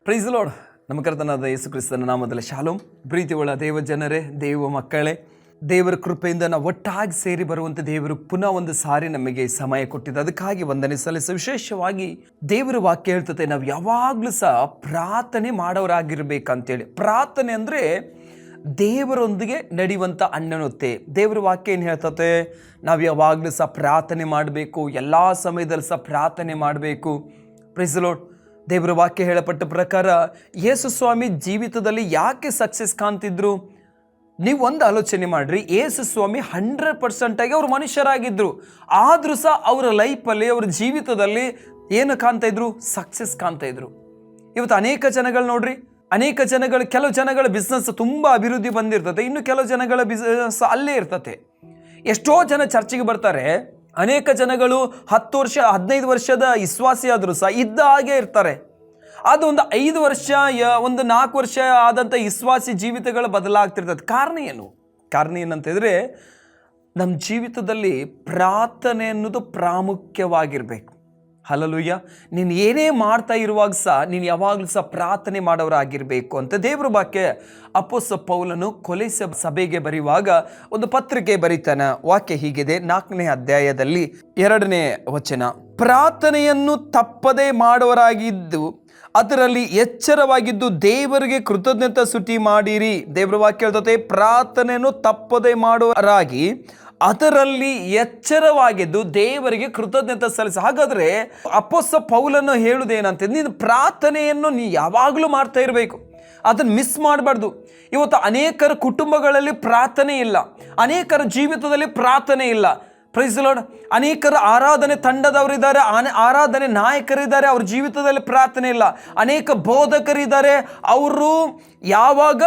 Price lord. ನಮ್ಮ ಕರ್ತನಾದ ಯೇಸು ಕ್ರಿಸ್ತನ ನಾಮದಲ್ಲಿ ಶಾಲೋಮ್. ಪ್ರೀತಿಯುಳ್ಳ ದೇವ ಜನರೇ, ದೇವ ಮಕ್ಕಳೇ, ದೇವರ ಕೃಪೆಯಿಂದ ನಾವು ಒಟ್ಟಾಗಿ ಸೇರಿ ಬರುವಂಥ ದೇವರು ಪುನಃ ಒಂದು ಸಾರಿ ನಮಗೆ ಸಮಯ ಕೊಟ್ಟಿದ್ದು, ಅದಕ್ಕಾಗಿ ವಂದನೆ ಸಲ್ಲಿಸ. ವಿಶೇಷವಾಗಿ ದೇವರ ವಾಕ್ಯ ಹೇಳ್ತದೆ ನಾವು ಯಾವಾಗಲೂ ಸಹ ಪ್ರಾರ್ಥನೆ ಮಾಡೋರಾಗಿರ್ಬೇಕಂತೇಳಿ. ಪ್ರಾರ್ಥನೆ ಅಂದರೆ ದೇವರೊಂದಿಗೆ ನಡೆಯುವಂಥ ಅನ್ಯೋನ್ಯತೆ. ದೇವರ ವಾಕ್ಯ ಏನು ಹೇಳ್ತದೆ? ನಾವು ಯಾವಾಗಲೂ ಸಹ ಪ್ರಾರ್ಥನೆ ಮಾಡಬೇಕು, ಎಲ್ಲ ಸಮಯದಲ್ಲಿ ಸಹ ಪ್ರಾರ್ಥನೆ ಮಾಡಬೇಕು. Praise the Lord. ದೇವರ ವಾಕ್ಯ ಹೇಳಪಟ್ಟ ಪ್ರಕಾರ ಯೇಸು ಸ್ವಾಮಿ ಜೀವಿತದಲ್ಲಿ ಯಾಕೆ ಸಕ್ಸಸ್ ಕಾಣ್ತಿದ್ರು? ನೀವು ಒಂದು ಆಲೋಚನೆ ಮಾಡಿರಿ. ಯೇಸು ಸ್ವಾಮಿ 100% ಆಗಿ ಅವರು ಮನುಷ್ಯರಾಗಿದ್ದರು, ಆದರೂ ಸಹ ಅವರ ಲೈಫಲ್ಲಿ, ಅವರ ಜೀವಿತದಲ್ಲಿ ಏನು ಕಾಣ್ತಾ ಇದ್ರು? ಸಕ್ಸಸ್ ಕಾಣ್ತಾ ಇದ್ರು. ಇವತ್ತು ಅನೇಕ ಜನಗಳು ನೋಡ್ರಿ, ಅನೇಕ ಜನಗಳು, ಕೆಲವು ಜನಗಳ ಬಿಸ್ನೆಸ್ ತುಂಬ ಅಭಿವೃದ್ಧಿ ಬಂದಿರ್ತದೆ, ಇನ್ನು ಕೆಲವು ಜನಗಳ ಬಿಸ್ನೆಸ್ ಅಲ್ಲೇ ಇರ್ತದೆ. ಎಷ್ಟೋ ಜನ ಚರ್ಚಿಗೆ ಬರ್ತಾರೆ, ಅನೇಕ ಜನಗಳು 10 ವರ್ಷ 15 ವರ್ಷದ ವಿಶ್ವಾಸಿ ಆದರೂ ಸಹ ಇದ್ದ ಹಾಗೆ ಇರ್ತಾರೆ. ಅದು ಒಂದು 5 ವರ್ಷ, ಒಂದು 4 ವರ್ಷ ಆದಂಥ ವಿಶ್ವಾಸಿ ಜೀವಿತಗಳು ಬದಲಾಗ್ತಿರ್ತದೆ. ಕಾರಣ ಏನು? ಕಾರಣ ಏನಂತಿದ್ರೆ, ನಮ್ಮ ಜೀವಿತದಲ್ಲಿ ಪ್ರಾರ್ಥನೆ ಅನ್ನೋದು ಪ್ರಾಮುಖ್ಯವಾಗಿರಬೇಕು. ಹಲ್ಲೆಲೂಯಾ. ನೀನು ಏನೇ ಮಾಡ್ತಾ ಇರುವಾಗ ಸಹ ನೀನು ಯಾವಾಗಲೂ ಸಹ ಪ್ರಾರ್ಥನೆ ಮಾಡೋರಾಗಿರಬೇಕು ಅಂತ ದೇವ್ರ ವಾಕ್ಯ. ಅಪೊಸ್ತಲ ಪೌಲನು ಕೊಲೊಸ್ಸೆ ಸಭೆಗೆ ಬರೆಯುವಾಗ ಒಂದು ಪತ್ರಿಕೆ ಬರೀತಾನೆ. ವಾಕ್ಯ ಹೀಗಿದೆ, 4ನೇ ಅಧ್ಯಾಯದಲ್ಲಿ 2ನೇ ವಚನ. ಪ್ರಾರ್ಥನೆಯನ್ನು ತಪ್ಪದೇ ಮಾಡುವರಾಗಿದ್ದು ಅದರಲ್ಲಿ ಎಚ್ಚರವಾಗಿದ್ದು ದೇವರಿಗೆ ಕೃತಜ್ಞತೆ ಸ್ತುತಿ ಮಾಡಿರಿ. ದೇವ್ರ ವಾಕ್ಯ ಹೇಳ್ತದೆ, ಪ್ರಾರ್ಥನೆಯನ್ನು ತಪ್ಪದೇ ಮಾಡುವರಾಗಿ ಅದರಲ್ಲಿ ಎಚ್ಚರವಾಗಿದ್ದು ದೇವರಿಗೆ ಕೃತಜ್ಞತೆ ಸಲ್ಲಿಸಿ. ಹಾಗಾದರೆ ಅಪೊಸ್ತಲ ಪೌಲನು ಹೇಳುವುದೇನಂತ, ನೀನು ಪ್ರಾರ್ಥನೆಯನ್ನು ನೀ ಯಾವಾಗಲೂ ಮಾಡ್ತಾ ಇರಬೇಕು, ಅದನ್ನು ಮಿಸ್ ಮಾಡಬಾರ್ದು. ಇವತ್ತು ಅನೇಕರ ಕುಟುಂಬಗಳಲ್ಲಿ ಪ್ರಾರ್ಥನೆ ಇಲ್ಲ, ಅನೇಕರ ಜೀವಿತದಲ್ಲಿ ಪ್ರಾರ್ಥನೆ ಇಲ್ಲ. Praise the Lord. ಅನೇಕರ ಆರಾಧನೆ ತಂಡದವರಿದ್ದಾರೆ, ಆರಾಧನೆ ನಾಯಕರಿದ್ದಾರೆ, ಅವ್ರ ಜೀವಿತದಲ್ಲಿ ಪ್ರಾರ್ಥನೆ ಇಲ್ಲ. ಅನೇಕ ಬೋಧಕರಿದ್ದಾರೆ, ಅವರು ಯಾವಾಗ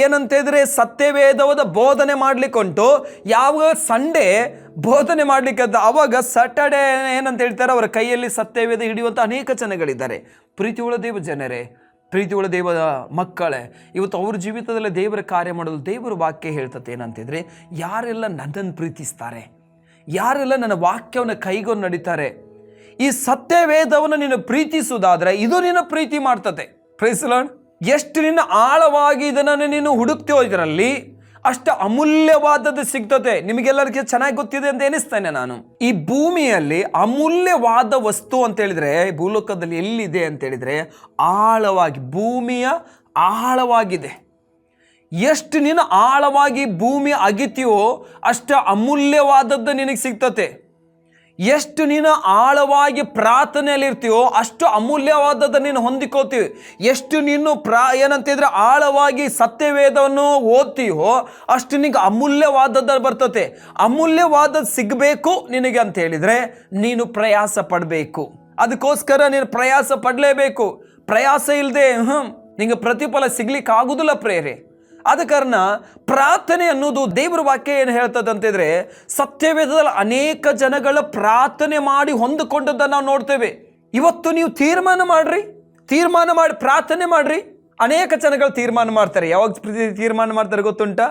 ಏನಂತಿದ್ರೆ ಸತ್ಯವೇದವಾದ ಬೋಧನೆ ಮಾಡ್ಲಿಕ್ಕುಂಟು, ಯಾವಾಗ ಸಂಡೇ ಬೋಧನೆ ಮಾಡ್ಲಿಕ್ಕೆ ಆವಾಗ ಸ್ಯಾಟರ್ಡೇ ಏನಂತ ಹೇಳ್ತಾರೆ, ಅವರ ಕೈಯಲ್ಲಿ ಸತ್ಯವೇದ ಹಿಡಿಯುವಂಥ ಅನೇಕ ಜನಗಳಿದ್ದಾರೆ. ಪ್ರೀತಿಯುಳ್ಳ ದೇವ ಜನರೇ, ಪ್ರೀತಿಯುಳ್ಳ ದೇವರ ಮಕ್ಕಳೇ, ಇವತ್ತು ಅವ್ರ ಜೀವಿತದಲ್ಲಿ ದೇವರ ಕಾರ್ಯ ಮಾಡಲು ದೇವರ ವಾಕ್ಯ ಹೇಳ್ತದೆ ಏನಂತಿದ್ರೆ, ಯಾರೆಲ್ಲ ನನ್ನನ್ನು ಪ್ರೀತಿಸ್ತಾರೆ, ಯಾರೆಲ್ಲ ನನ್ನ ವಾಕ್ಯವನ್ನು ಕೈಗೊಂಡು ನಡೀತಾರೆ, ಈ ಸತ್ಯವೇದವನ್ನು ನೀನು ಪ್ರೀತಿಸುವುದಾದ್ರೆ ಇದು ನಿನ್ನ ಪ್ರೀತಿ ಮಾಡ್ತದೆ. Praise the Lord. ಎಷ್ಟು ನಿನ್ನ ಆಳವಾಗಿ ಇದನ್ನು ನೀನು ಹುಡುಕ್ತೀವೋ ಇದರಲ್ಲಿ ಅಷ್ಟು ಅಮೂಲ್ಯವಾದದ್ದು ಸಿಗ್ತದೆ. ನಿಮಗೆಲ್ಲರಿಗೆ ಚೆನ್ನಾಗಿ ಗೊತ್ತಿದೆ ಅಂತ ಎನಿಸ್ತೇನೆ ನಾನು. ಈ ಭೂಮಿಯಲ್ಲಿ ಅಮೂಲ್ಯವಾದ ವಸ್ತು ಅಂತ ಹೇಳಿದ್ರೆ, ಭೂಲೋಕದಲ್ಲಿ ಎಲ್ಲಿದೆ ಅಂತ ಹೇಳಿದ್ರೆ ಆಳವಾಗಿ, ಭೂಮಿಯ ಆಳವಾಗಿದೆ. ಎಷ್ಟು ನೀನು ಆಳವಾಗಿ ಭೂಮಿ ಅಗಿತೀವೋ ಅಷ್ಟು ಅಮೂಲ್ಯವಾದದ್ದು ನಿನಗೆ ಸಿಗ್ತತೆ. ಎಷ್ಟು ನೀನು ಆಳವಾಗಿ ಪ್ರಾರ್ಥನೆಯಲ್ಲಿ ಇರ್ತೀವೋ ಅಷ್ಟು ಅಮೂಲ್ಯವಾದದ್ದು ನೀನು ಹೊಂದಿಕೋತೀವಿ. ಎಷ್ಟು ನೀನು ಏನಂತಿದ್ರೆ ಆಳವಾಗಿ ಸತ್ಯವೇದವನ್ನು ಓದ್ತೀವೋ ಅಷ್ಟು ನಿನಗೆ ಅಮೂಲ್ಯವಾದದ್ದು ಬರ್ತತೆ. ಅಮೂಲ್ಯವಾದದ್ದು ಸಿಗಬೇಕು ನಿನಗೆ ಅಂತ ಹೇಳಿದರೆ ನೀನು ಪ್ರಯಾಸ ಪಡಬೇಕು. ಅದಕ್ಕೋಸ್ಕರ ನೀನು ಪ್ರಯಾಸ ಪಡಲೇಬೇಕು. ಪ್ರಯಾಸ ಇಲ್ಲದೆ ನಿಮಗೆ ಪ್ರತಿಫಲ ಸಿಗ್ಲಿಕ್ಕೆ ಆಗುವುದಿಲ್ಲ ಪ್ರೇರೆ. ಆದ ಕಾರಣ ಪ್ರಾರ್ಥನೆ ಅನ್ನೋದು ದೇವರ ವಾಕ್ಯ ಏನು ಹೇಳ್ತದೆ ಅಂತಿದ್ರೆ, ಸತ್ಯವೇದದಲ್ಲಿ ಅನೇಕ ಜನಗಳ ಪ್ರಾರ್ಥನೆ ಮಾಡಿ ಹೊಂದಿಕೊಂಡದ್ದನ್ನು ನಾವು ನೋಡ್ತೇವೆ. ಇವತ್ತು ನೀವು ತೀರ್ಮಾನ ಮಾಡಿ ಪ್ರಾರ್ಥನೆ ಮಾಡ್ರಿ. ಅನೇಕ ಜನಗಳು ತೀರ್ಮಾನ ಮಾಡ್ತಾರೆ. ಯಾವಾಗ ತೀರ್ಮಾನ ಮಾಡ್ತಾರೆ ಗೊತ್ತುಂಟಾ?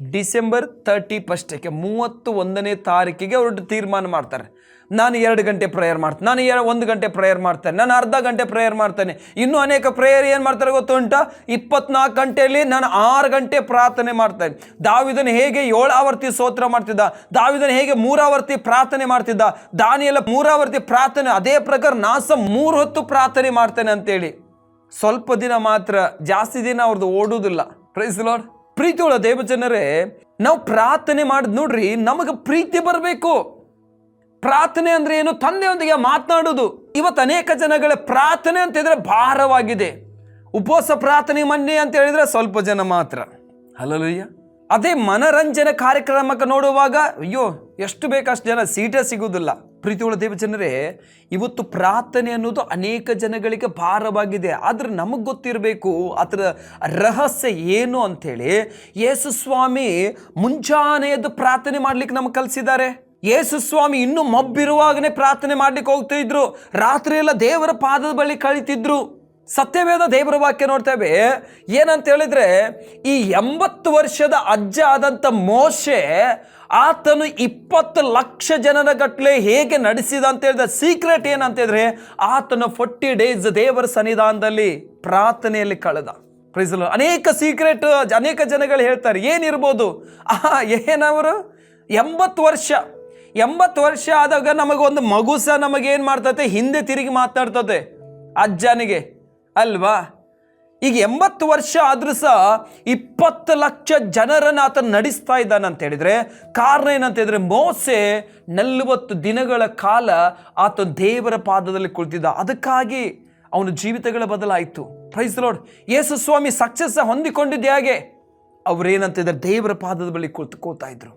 ಡಿಸೆಂಬರ್ 31ಕ್ಕೆ 31ನೇ ತಾರೀಕಿಗೆ ಅವರು ತೀರ್ಮಾನ ಮಾಡ್ತಾರೆ, ನಾನು 2 ಗಂಟೆ ಪ್ರೇಯರ್ ಮಾಡ್ತೇನೆ, ನಾನು 1 ಗಂಟೆ ಪ್ರೇಯರ್ ಮಾಡ್ತೇನೆ, ನಾನು ಅರ್ಧ ಗಂಟೆ ಪ್ರೇಯರ್ ಮಾಡ್ತೇನೆ. ಇನ್ನೂ ಅನೇಕ ಪ್ರೇಯರ್ ಏನು ಮಾಡ್ತಾರೆ ಗೊತ್ತುಂಟಾ? 24 ಗಂಟೆಯಲ್ಲಿ ನಾನು 6 ಗಂಟೆ ಪ್ರಾರ್ಥನೆ ಮಾಡ್ತೇನೆ. ದಾವೀದನು ಹೇಗೆ 7 ಆವರ್ತಿ ಸ್ತೋತ್ರ ಮಾಡ್ತಿದ್ದ, ದಾವೀದನು ಹೇಗೆ 3 ಆವರ್ತಿ ಪ್ರಾರ್ಥನೆ ಮಾಡ್ತಿದ್ದ, ದಾನಿಯೇಲ 3 ಆವರ್ತಿ ಪ್ರಾರ್ಥನೆ, ಅದೇ ಪ್ರಕಾರ ನಾಸ 3 ಹೊತ್ತು ಪ್ರಾರ್ಥನೆ ಮಾಡ್ತೇನೆ ಅಂತೇಳಿ. ಸ್ವಲ್ಪ ದಿನ ಮಾತ್ರ, ಜಾಸ್ತಿ ದಿನ ಅವ್ರದ್ದು ಓಡುವುದಿಲ್ಲ. Praise the Lord. ಪ್ರೀತಿಯುಳ್ಳ ದೇವಜನರೇ, ನಾವು ಪ್ರಾರ್ಥನೆ ಮಾಡಿದ್ ನೋಡ್ರಿ, ನಮಗೆ ಪ್ರೀತಿ ಬರಬೇಕು. ಪ್ರಾರ್ಥನೆ ಅಂದ್ರೆ ಏನು? ತಂದೆಯೊಂದಿಗೆ ಮಾತನಾಡೋದು. ಇವತ್ತು ಅನೇಕ ಜನಗಳ ಪ್ರಾರ್ಥನೆ ಅಂತ ಹೇಳಿದ್ರೆ ಭಾರವಾಗಿದೆ. ಉಪವಾಸ ಪ್ರಾರ್ಥನೆ ಮನ್ನೆ ಅಂತ ಹೇಳಿದ್ರೆ ಸ್ವಲ್ಪ ಜನ ಮಾತ್ರ. ಹಲ್ಲೆಲೂಯಾ. ಅದೇ ಮನರಂಜನೆ ಕಾರ್ಯಕ್ರಮಕ್ಕೆ ನೋಡುವಾಗ ಅಯ್ಯೋ ಎಷ್ಟು ಬೇಕಷ್ಟು ಜನ, ಸೀಟೇ ಸಿಗುವುದಿಲ್ಲ. ಪ್ರೀತಿಯುಳ್ಳ ದೇವಜನರೇ, ಇವತ್ತು ಪ್ರಾರ್ಥನೆ ಅನ್ನೋದು ಅನೇಕ ಜನಗಳಿಗೆ ಭಾರವಾಗಿದೆ. ಆದರೆ ನಮಗೆ ಗೊತ್ತಿರಬೇಕು ಅದರ ರಹಸ್ಯ ಏನು ಅಂಥೇಳಿ. ಯೇಸು ಸ್ವಾಮಿ ಮುಂಜಾನೆ ಎದ್ದು ಪ್ರಾರ್ಥನೆ ಮಾಡ್ಲಿಕ್ಕೆ ನಮಗೆ ಕಲಿಸಿದ್ದಾರೆ. ಯೇಸು ಸ್ವಾಮಿ ಇನ್ನೂ ಮಬ್ಬಿರುವಾಗನೇ ಪ್ರಾರ್ಥನೆ ಮಾಡ್ಲಿಕ್ಕೆ ಹೋಗ್ತಾ ಇದ್ರು. ರಾತ್ರಿ ಎಲ್ಲ ದೇವರ ಪಾದದ ಬಳಿ ಕಳೀತಿದ್ರು. ಸತ್ಯವೇದ ದೇವರ ವಾಕ್ಯ ನೋಡ್ತೇವೆ ಏನಂತ ಹೇಳಿದ್ರೆ, ಈ 80 ವರ್ಷದ ಅಜ್ಜ ಆದಂಥ ಮೋಶೆ ಆತನು 20 ಲಕ್ಷ ಜನರ ಗಟ್ಟಲೆ ಹೇಗೆ ನಡೆಸಿದ ಅಂತ ಹೇಳಿದ ಸೀಕ್ರೆಟ್ ಏನಂತ ಹೇಳಿದ್ರೆ ಆತನ 40 ಡೇಸ್ ದೇವರ ಸನ್ನಿಧಾನದಲ್ಲಿ ಪ್ರಾರ್ಥನೆಯಲ್ಲಿ ಕಳೆದ. Praise the Lord. ಅನೇಕ ಸೀಕ್ರೆಟ್ ಅನೇಕ ಜನಗಳು ಹೇಳ್ತಾರೆ, ಏನಿರ್ಬೋದು? ಏನವರು 80 ವರ್ಷ ಆದಾಗ ನಮಗೊಂದು ಮಗು ಸಹ ನಮಗೇನು ಮಾಡ್ತದೆ, ಹಿಂದೆ ತಿರುಗಿ ಮಾತಾಡ್ತದೆ ಅಜ್ಜನಿಗೆ ಅಲ್ವಾ. ಈಗ 80 ವರ್ಷ ಆದ್ರೂ ಸಹ 20 ಲಕ್ಷ ಜನರನ್ನು ಆತನು ನಡೆಸ್ತಾ ಇದ್ದಾನಂತ ಹೇಳಿದ್ರೆ ಕಾರಣ ಏನಂತ ಹೇಳಿದ್ರೆ ಮೋಸೆ 40 ದಿನಗಳ ಕಾಲ ಆತ ದೇವರ ಪಾದದಲ್ಲಿ ಕುಳಿತಿದ್ದ. ಅದಕ್ಕಾಗಿ ಅವನ ಜೀವಿತಗಳ ಬದಲಾಯಿತು. Praise the Lord. Yesu Swami success ಹೊಂದಿಕೊಂಡಿದ್ದೆ ಹಾಗೆ ಅವ್ರೇನಂತಿದ್ರೆ ದೇವರ ಪಾದದ ಬಳಿ ಕೂತಾ ಇದ್ರು,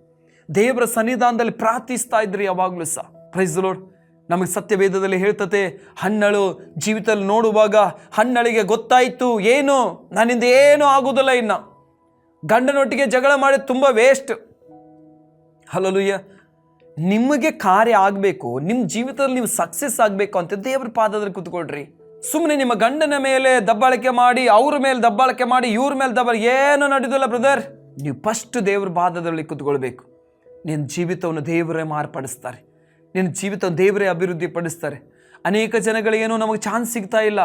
ದೇವರ ಸನ್ನಿಧಾನದಲ್ಲಿ ಪ್ರಾರ್ಥಿಸ್ತಾ ಇದ್ರು ಯಾವಾಗಲೂ ಸಹ. Praise the Lord. ನಮಗೆ ಸತ್ಯವೇದದಲ್ಲಿ ಹೇಳ್ತತೆ, ಹನ್ನಳು ಜೀವಿತದಲ್ಲಿ ನೋಡುವಾಗ ಹನ್ನಳಿಗೆ ಗೊತ್ತಾಯಿತು, ಏನು ನನ್ನಿಂದ ಏನೂ ಆಗುವುದಿಲ್ಲ, ಇನ್ನು ಗಂಡನೊಟ್ಟಿಗೆ ಜಗಳ ಮಾಡಿ ತುಂಬ ವೇಸ್ಟ್. ಹಲ್ಲೆಲೂಯಾ. ನಿಮಗೆ ಕಾರ್ಯ ಆಗಬೇಕು, ನಿಮ್ಮ ಜೀವಿತದಲ್ಲಿ ನೀವು ಸಕ್ಸಸ್ ಆಗಬೇಕು ಅಂತ ದೇವರ ಪಾದದಲ್ಲಿ ಕೂತ್ಕೊಳ್ರಿ. ಸುಮ್ಮನೆ ನಿಮ್ಮ ಗಂಡನ ಮೇಲೆ ದಬ್ಬಾಳಿಕೆ ಮಾಡಿ, ಅವ್ರ ಮೇಲೆ ದಬ್ಬಾಳಿಕೆ ಮಾಡಿ, ಇವ್ರ ಮೇಲೆ ದಬ್ಬಾಳಿಕೆ ಏನು ನಡೆಯೋದಿಲ್ಲ ಬ್ರದರ್. ನೀವು ಫಸ್ಟ್ ದೇವರ ಪಾದದಲ್ಲಿ ಕೂತ್ಕೊಳ್ಬೇಕು. ನಿನ್ನ ಜೀವಿತವನ್ನು ದೇವರೇ ಮಾರ್ಪಡಿಸ್ತಾರೆ, ನಿನ್ನ ಜೀವಿತ ದೇವರೇ ಅಭಿವೃದ್ಧಿ ಪಡಿಸ್ತಾರೆ. ಅನೇಕ ಜನಗಳಿಗೇನೋ ನಮಗೆ ಚಾನ್ಸ್ ಸಿಗ್ತಾ ಇಲ್ಲ,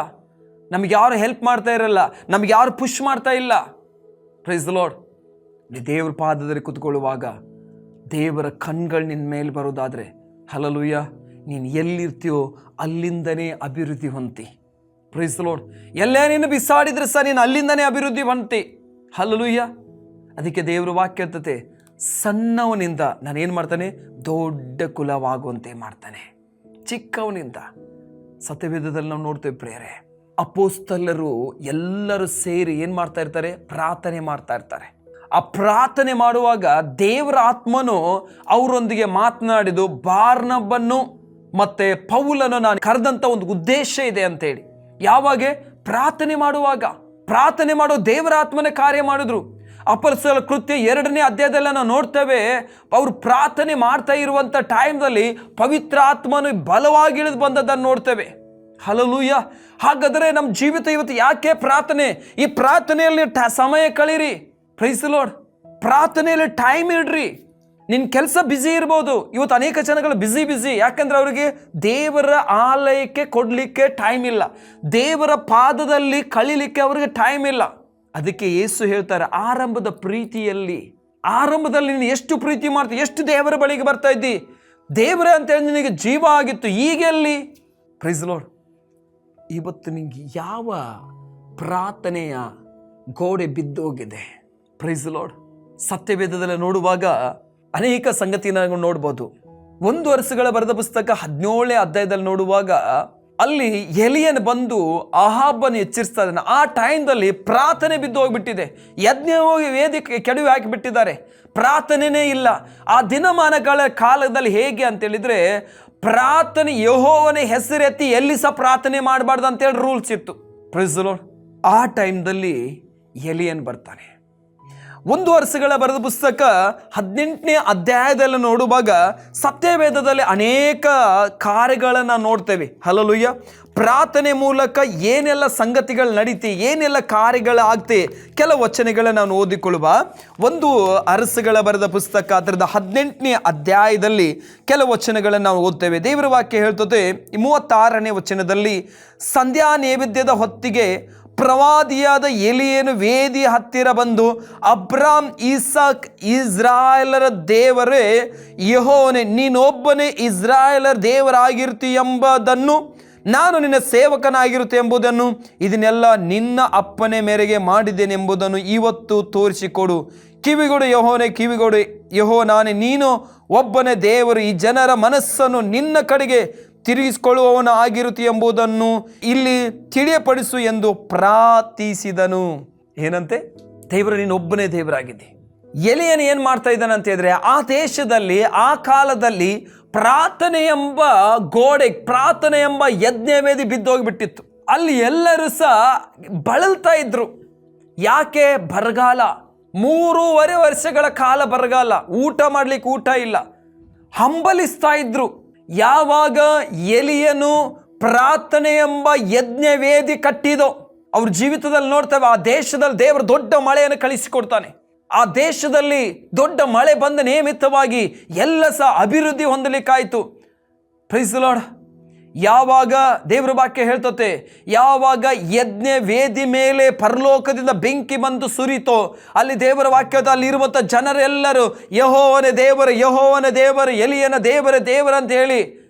ನಮಗೆ ಯಾರು ಹೆಲ್ಪ್ ಮಾಡ್ತಾ ಇರಲ್ಲ, ನಮಗೆ ಯಾರು ಪುಷ್ ಮಾಡ್ತಾ ಇಲ್ಲ. Praise the Lord. ನೀ ದೇವರ ಪಾದದಲ್ಲಿ ಕೂತ್ಕೊಳ್ಳುವಾಗ ದೇವರ ಕಣ್ಗಳು ನಿನ್ನ ಮೇಲೆ ಬರೋದಾದರೆ ಹಲ್ಲೆಲೂಯಾ, ನೀನು ಎಲ್ಲಿರ್ತೀಯೋ ಅಲ್ಲಿಂದನೇ ಅಭಿವೃದ್ಧಿ ಹೊಂದಿ. Praise the Lord. ಎಲ್ಲೇ ನೀನು ಬಿಸಾಡಿದ್ರೆ ಸಹ ನೀನು ಅಲ್ಲಿಂದನೇ ಅಭಿವೃದ್ಧಿ ಹೊಂದಿ. ಹಲ್ಲೆಲೂಯಾ. ಅದಕ್ಕೆ ದೇವರ ವಾಕ್ಯ ಹೇಳ್ತತೆ, ಸಣ್ಣವನಿಂದ ನಾನೇನು ಮಾಡ್ತಾನೆ, ದೊಡ್ಡ ಕುಲವಾಗುವಂತೆ ಮಾಡ್ತಾನೆ. ಚಿಕ್ಕವನಿಂದ. ಸತ್ಯವೇದದಲ್ಲಿ ನಾವು ನೋಡ್ತೇವೆ ಪ್ರಿಯರೇ, ಅಪೊಸ್ತಲರು ಎಲ್ಲರೂ ಸೇರಿ ಏನು ಮಾಡ್ತಾ ಇರ್ತಾರೆ, ಪ್ರಾರ್ಥನೆ ಮಾಡ್ತಾ ಇರ್ತಾರೆ. ಆ ಪ್ರಾರ್ಥನೆ ಮಾಡುವಾಗ ದೇವರ ಆತ್ಮನು ಅವರೊಂದಿಗೆ ಮಾತನಾಡಿದು, ಬಾರ್ನಬನ್ನು ಮತ್ತೆ ಪೌಲನು ನಾನು ಕರೆದಂಥ ಒಂದು ಉದ್ದೇಶ ಇದೆ ಅಂತೇಳಿ. ಯಾವಾಗ? ಪ್ರಾರ್ಥನೆ ಮಾಡುವಾಗ. ಪ್ರಾರ್ಥನೆ ಮಾಡೋ ದೇವರ ಆತ್ಮನೇ ಕಾರ್ಯ ಮಾಡಿದ್ರು. ಅಪೊಸ್ತಲರ ಕೃತ್ಯ 2ನೇ ಅಧ್ಯಾಯದಲ್ಲಿ ನಾವು ನೋಡ್ತೇವೆ, ಅವರು ಪ್ರಾರ್ಥನೆ ಮಾಡ್ತಾ ಇರುವಂಥ ಟೈಮ್ದಲ್ಲಿ ಪವಿತ್ರ ಆತ್ಮನು ಬಲವಾಗಿ ಇಳಿದು ಬಂದದ್ದನ್ನು ನೋಡ್ತೇವೆ. ಹಲ್ಲೆಲೂಯಾ. ಹಾಗಾದರೆ ನಮ್ಮ ಜೀವಿತ ಇವತ್ತು ಯಾಕೆ ಪ್ರಾರ್ಥನೆ? ಈ ಪ್ರಾರ್ಥನೆಯಲ್ಲಿ ಸಮಯ ಕಳೀರಿ. Praise the Lord. ಪ್ರಾರ್ಥನೆಯಲ್ಲಿ ಟೈಮ್ ಇಡ್ರಿ. ನಿನ್ನ ಕೆಲಸ ಬ್ಯುಸಿ ಇರ್ಬೋದು. ಇವತ್ತು ಅನೇಕ ಜನಗಳು ಬ್ಯುಸಿ, ಯಾಕಂದ್ರೆ ಅವರಿಗೆ ದೇವರ ಆಲಯಕ್ಕೆ ಕೊಡಲಿಕ್ಕೆ ಟೈಮ್ ಇಲ್ಲ, ದೇವರ ಪಾದದಲ್ಲಿ ಕಳೀಲಿಕ್ಕೆ ಅವ್ರಿಗೆ ಟೈಮ್ ಇಲ್ಲ. ಅದಕ್ಕೆ ಯೇಸು ಹೇಳ್ತಾರೆ, ಆರಂಭದ ನೀನು ಎಷ್ಟು ಪ್ರೀತಿ ಮಾಡ್ತೀವಿ, ಎಷ್ಟು ದೇವರ ಬಳಿಗೆ ಬರ್ತಾ ಇದ್ದಿ, ದೇವರೇ ಅಂತೇಳಿ ನಿನಗೆ ಜೀವ ಆಗಿತ್ತು, ಈಗೆಲ್ಲಿ? Price the lord. ಇವತ್ತು ನಿಂಗೆ ಯಾವ ಪ್ರಾರ್ಥನೆಯ ಗೋಡೆ ಬಿದ್ದೋಗಿದೆ? Price the lord. ಸತ್ಯವೇದದಲ್ಲಿ ನೋಡುವಾಗ ಅನೇಕ ಸಂಗತಿನ ನೋಡ್ಬೋದು. 1 ವರ್ಷಗಳ ಬರೆದ ಪುಸ್ತಕ 17ನೇ ಅಧ್ಯಾಯದಲ್ಲಿ ನೋಡುವಾಗ ಅಲ್ಲಿ ಎಲಿಯನ್ ಬಂದು ಅಹಾಬನ್ನು ಎಚ್ಚರಿಸ್ತಾ ಇದ್ದಾನೆ. ಆ ಟೈಮ್ದಲ್ಲಿ ಪ್ರಾರ್ಥನೆ ಬಿದ್ದು ಹೋಗಿಬಿಟ್ಟಿದೆ, ಯಜ್ಞ ಹೋಗಿ ವೇದಿಕೆ ಕೆಡವಿ ಹಾಕಿಬಿಟ್ಟಿದ್ದಾರೆ, ಪ್ರಾರ್ಥನೆನೇ ಇಲ್ಲ. ಆ ದಿನಮಾನಗಳ ಕಾಲದಲ್ಲಿ ಹೇಗೆ ಅಂತೇಳಿದರೆ ಪ್ರಾರ್ಥನೆ ಯೆಹೋವನ ಹೆಸರೆತ್ತಿ ಎಲ್ಲಿ ಸಹ ಪ್ರಾರ್ಥನೆ ಮಾಡಬಾರ್ದು ಅಂತೇಳಿ ರೂಲ್ಸ್ ಇತ್ತು. Praise the Lord. ಆ ಟೈಮ್ದಲ್ಲಿ ಎಲಿಯನ್ ಬರ್ತಾನೆ. 1 ವರ್ಷಗಳ ಬರೆದ ಪುಸ್ತಕ 18ನೇ ಅಧ್ಯಾಯದಲ್ಲಿ ನೋಡುವಾಗ ಸತ್ಯವೇದದಲ್ಲಿ ಅನೇಕ ಕಾರ್ಯಗಳನ್ನು ನೋಡ್ತೇವೆ. ಹಲ್ಲೆಲೂಯಾ. ಪ್ರಾರ್ಥನೆ ಮೂಲಕ ಏನೆಲ್ಲ ಸಂಗತಿಗಳು ನಡೀತಿ, ಏನೆಲ್ಲ ಕಾರ್ಯಗಳಾಗ್ತಿ, ಕೆಲವು ವಚನಗಳನ್ನು ನಾವು ಓದಿಕೊಳ್ಳುವ. 1 ಅರಸುಗಳ ಬರೆದ ಪುಸ್ತಕ ಅದರದ 18ನೇ ಅಧ್ಯಾಯದಲ್ಲಿ ಕೆಲವು ವಚನಗಳನ್ನು ನಾವು ಓದ್ತೇವೆ. ದೇವರ ವಾಕ್ಯ ಹೇಳ್ತದೆ 36ನೇ ವಚನದಲ್ಲಿ, ಸಂಧ್ಯಾ ನೈವೇದ್ಯದ ಹೊತ್ತಿಗೆ ಪ್ರವಾದಿಯಾದ ಎಲಿಯನು ವೇದಿ ಹತ್ತಿರ ಬಂದು, ಅಬ್ರಾಮ್, ಇಸಾಕ್, ಇಸ್ರಾಯೇಲರ ದೇವರೇ ಯೆಹೋವನೇ, ನೀನೊಬ್ಬನೇ ಇಸ್ರಾಯೇಲರ ದೇವರಾಗಿರ್ತಿ ಎಂಬುದನ್ನು, ನಾನು ನಿನ್ನ ಸೇವಕನಾಗಿರುತ್ತೆ ಎಂಬುದನ್ನು, ಇದನ್ನೆಲ್ಲ ನಿನ್ನ ಅಪ್ಪನೆ ಮೇರೆಗೆ ಮಾಡಿದ್ದೇನೆಂಬುದನ್ನು ಇವತ್ತು ತೋರಿಸಿಕೊಡು. ಕಿವಿಗೊಡು ಯೆಹೋವನೇ, ಕಿವಿಗೊಡು ಯೆಹೋವನೇ, ನೀನು ಒಬ್ಬನೇ ದೇವರು, ಈ ಜನರ ಮನಸ್ಸನ್ನು ನಿನ್ನ ಕಡೆಗೆ ತಿರುಗಿಸಿಕೊಳ್ಳುವವನ ಆಗಿರುತ್ತಿ ಎಂಬುದನ್ನು ಇಲ್ಲಿ ತಿಳಿಯಪಡಿಸು ಎಂದು ಪ್ರಾರ್ಥಿಸಿದನು. ಏನಂತೆ? ದೇವರು ನೀನು ಒಬ್ಬನೇ ದೇವರಾಗಿದ್ದೆ. ಎಲಿಯನು ಏನು ಮಾಡ್ತಾ ಇದ್ದಾನೆ ಅಂತ ಹೇಳಿದ್ರೆ, ಆ ದೇಶದಲ್ಲಿ ಆ ಕಾಲದಲ್ಲಿ ಪ್ರಾರ್ಥನೆ ಎಂಬ ಗೋಡೆ, ಪ್ರಾರ್ಥನೆ ಎಂಬ ಯಜ್ಞವೇದಿ ಬಿದ್ದೋಗಿಬಿಟ್ಟಿತ್ತು. ಅಲ್ಲಿ ಎಲ್ಲರೂ ಸಹ ಬಳಲ್ತಾ ಇದ್ರು. ಯಾಕೆ? ಬರಗಾಲ. 3.5 ವರ್ಷಗಳ ಕಾಲ ಬರಗಾಲ, ಊಟ ಮಾಡ್ಲಿಕ್ಕೆ ಊಟ ಇಲ್ಲ, ಹಂಬಲಿಸ್ತಾ ಇದ್ರು. ಯಾವಾಗ ಎಲಿಯನು ಪ್ರಾರ್ಥನೆ ಎಂಬ ಯಜ್ಞವೇದಿ ಕಟ್ಟಿದೋ ಅವ್ರ ಜೀವಿತದಲ್ಲಿ ನೋಡ್ತೇವೆ, ಆ ದೇಶದಲ್ಲಿ ದೇವರು ದೊಡ್ಡ ಮಳೆಯನ್ನು ಕಳಿಸಿಕೊಡ್ತಾನೆ. ಆ ದೇಶದಲ್ಲಿ ದೊಡ್ಡ ಮಳೆ ಬಂದ ನಿಮಿತ್ತವಾಗಿ ಎಲ್ಲ ಸಹ ಅಭಿವೃದ್ಧಿ ಹೊಂದಲಿಕ್ಕಾಯಿತು. Price the lord. ಯಾವಾಗ ದೇವರ ವಾಕ್ಯ ಹೇಳ್ತತೆ, ಯಾವಾಗ ಯಜ್ಞ ವೇದಿ ಮೇಲೆ ಪರಲೋಕದಿಂದ ಬೆಂಕಿ ಬಂದು ಸುರಿತೋ, ಅಲ್ಲಿ ದೇವರ ವಾಕ್ಯದ ಅಲ್ಲಿರುವಂಥ ಜನರೆಲ್ಲರೂ ಯೆಹೋವನ ದೇವರು, ಯೆಹೋವನ ದೇವರು, ಎಲಿಯನ ದೇವರ ದೇವರು ಅಂತ ಹೇಳಿ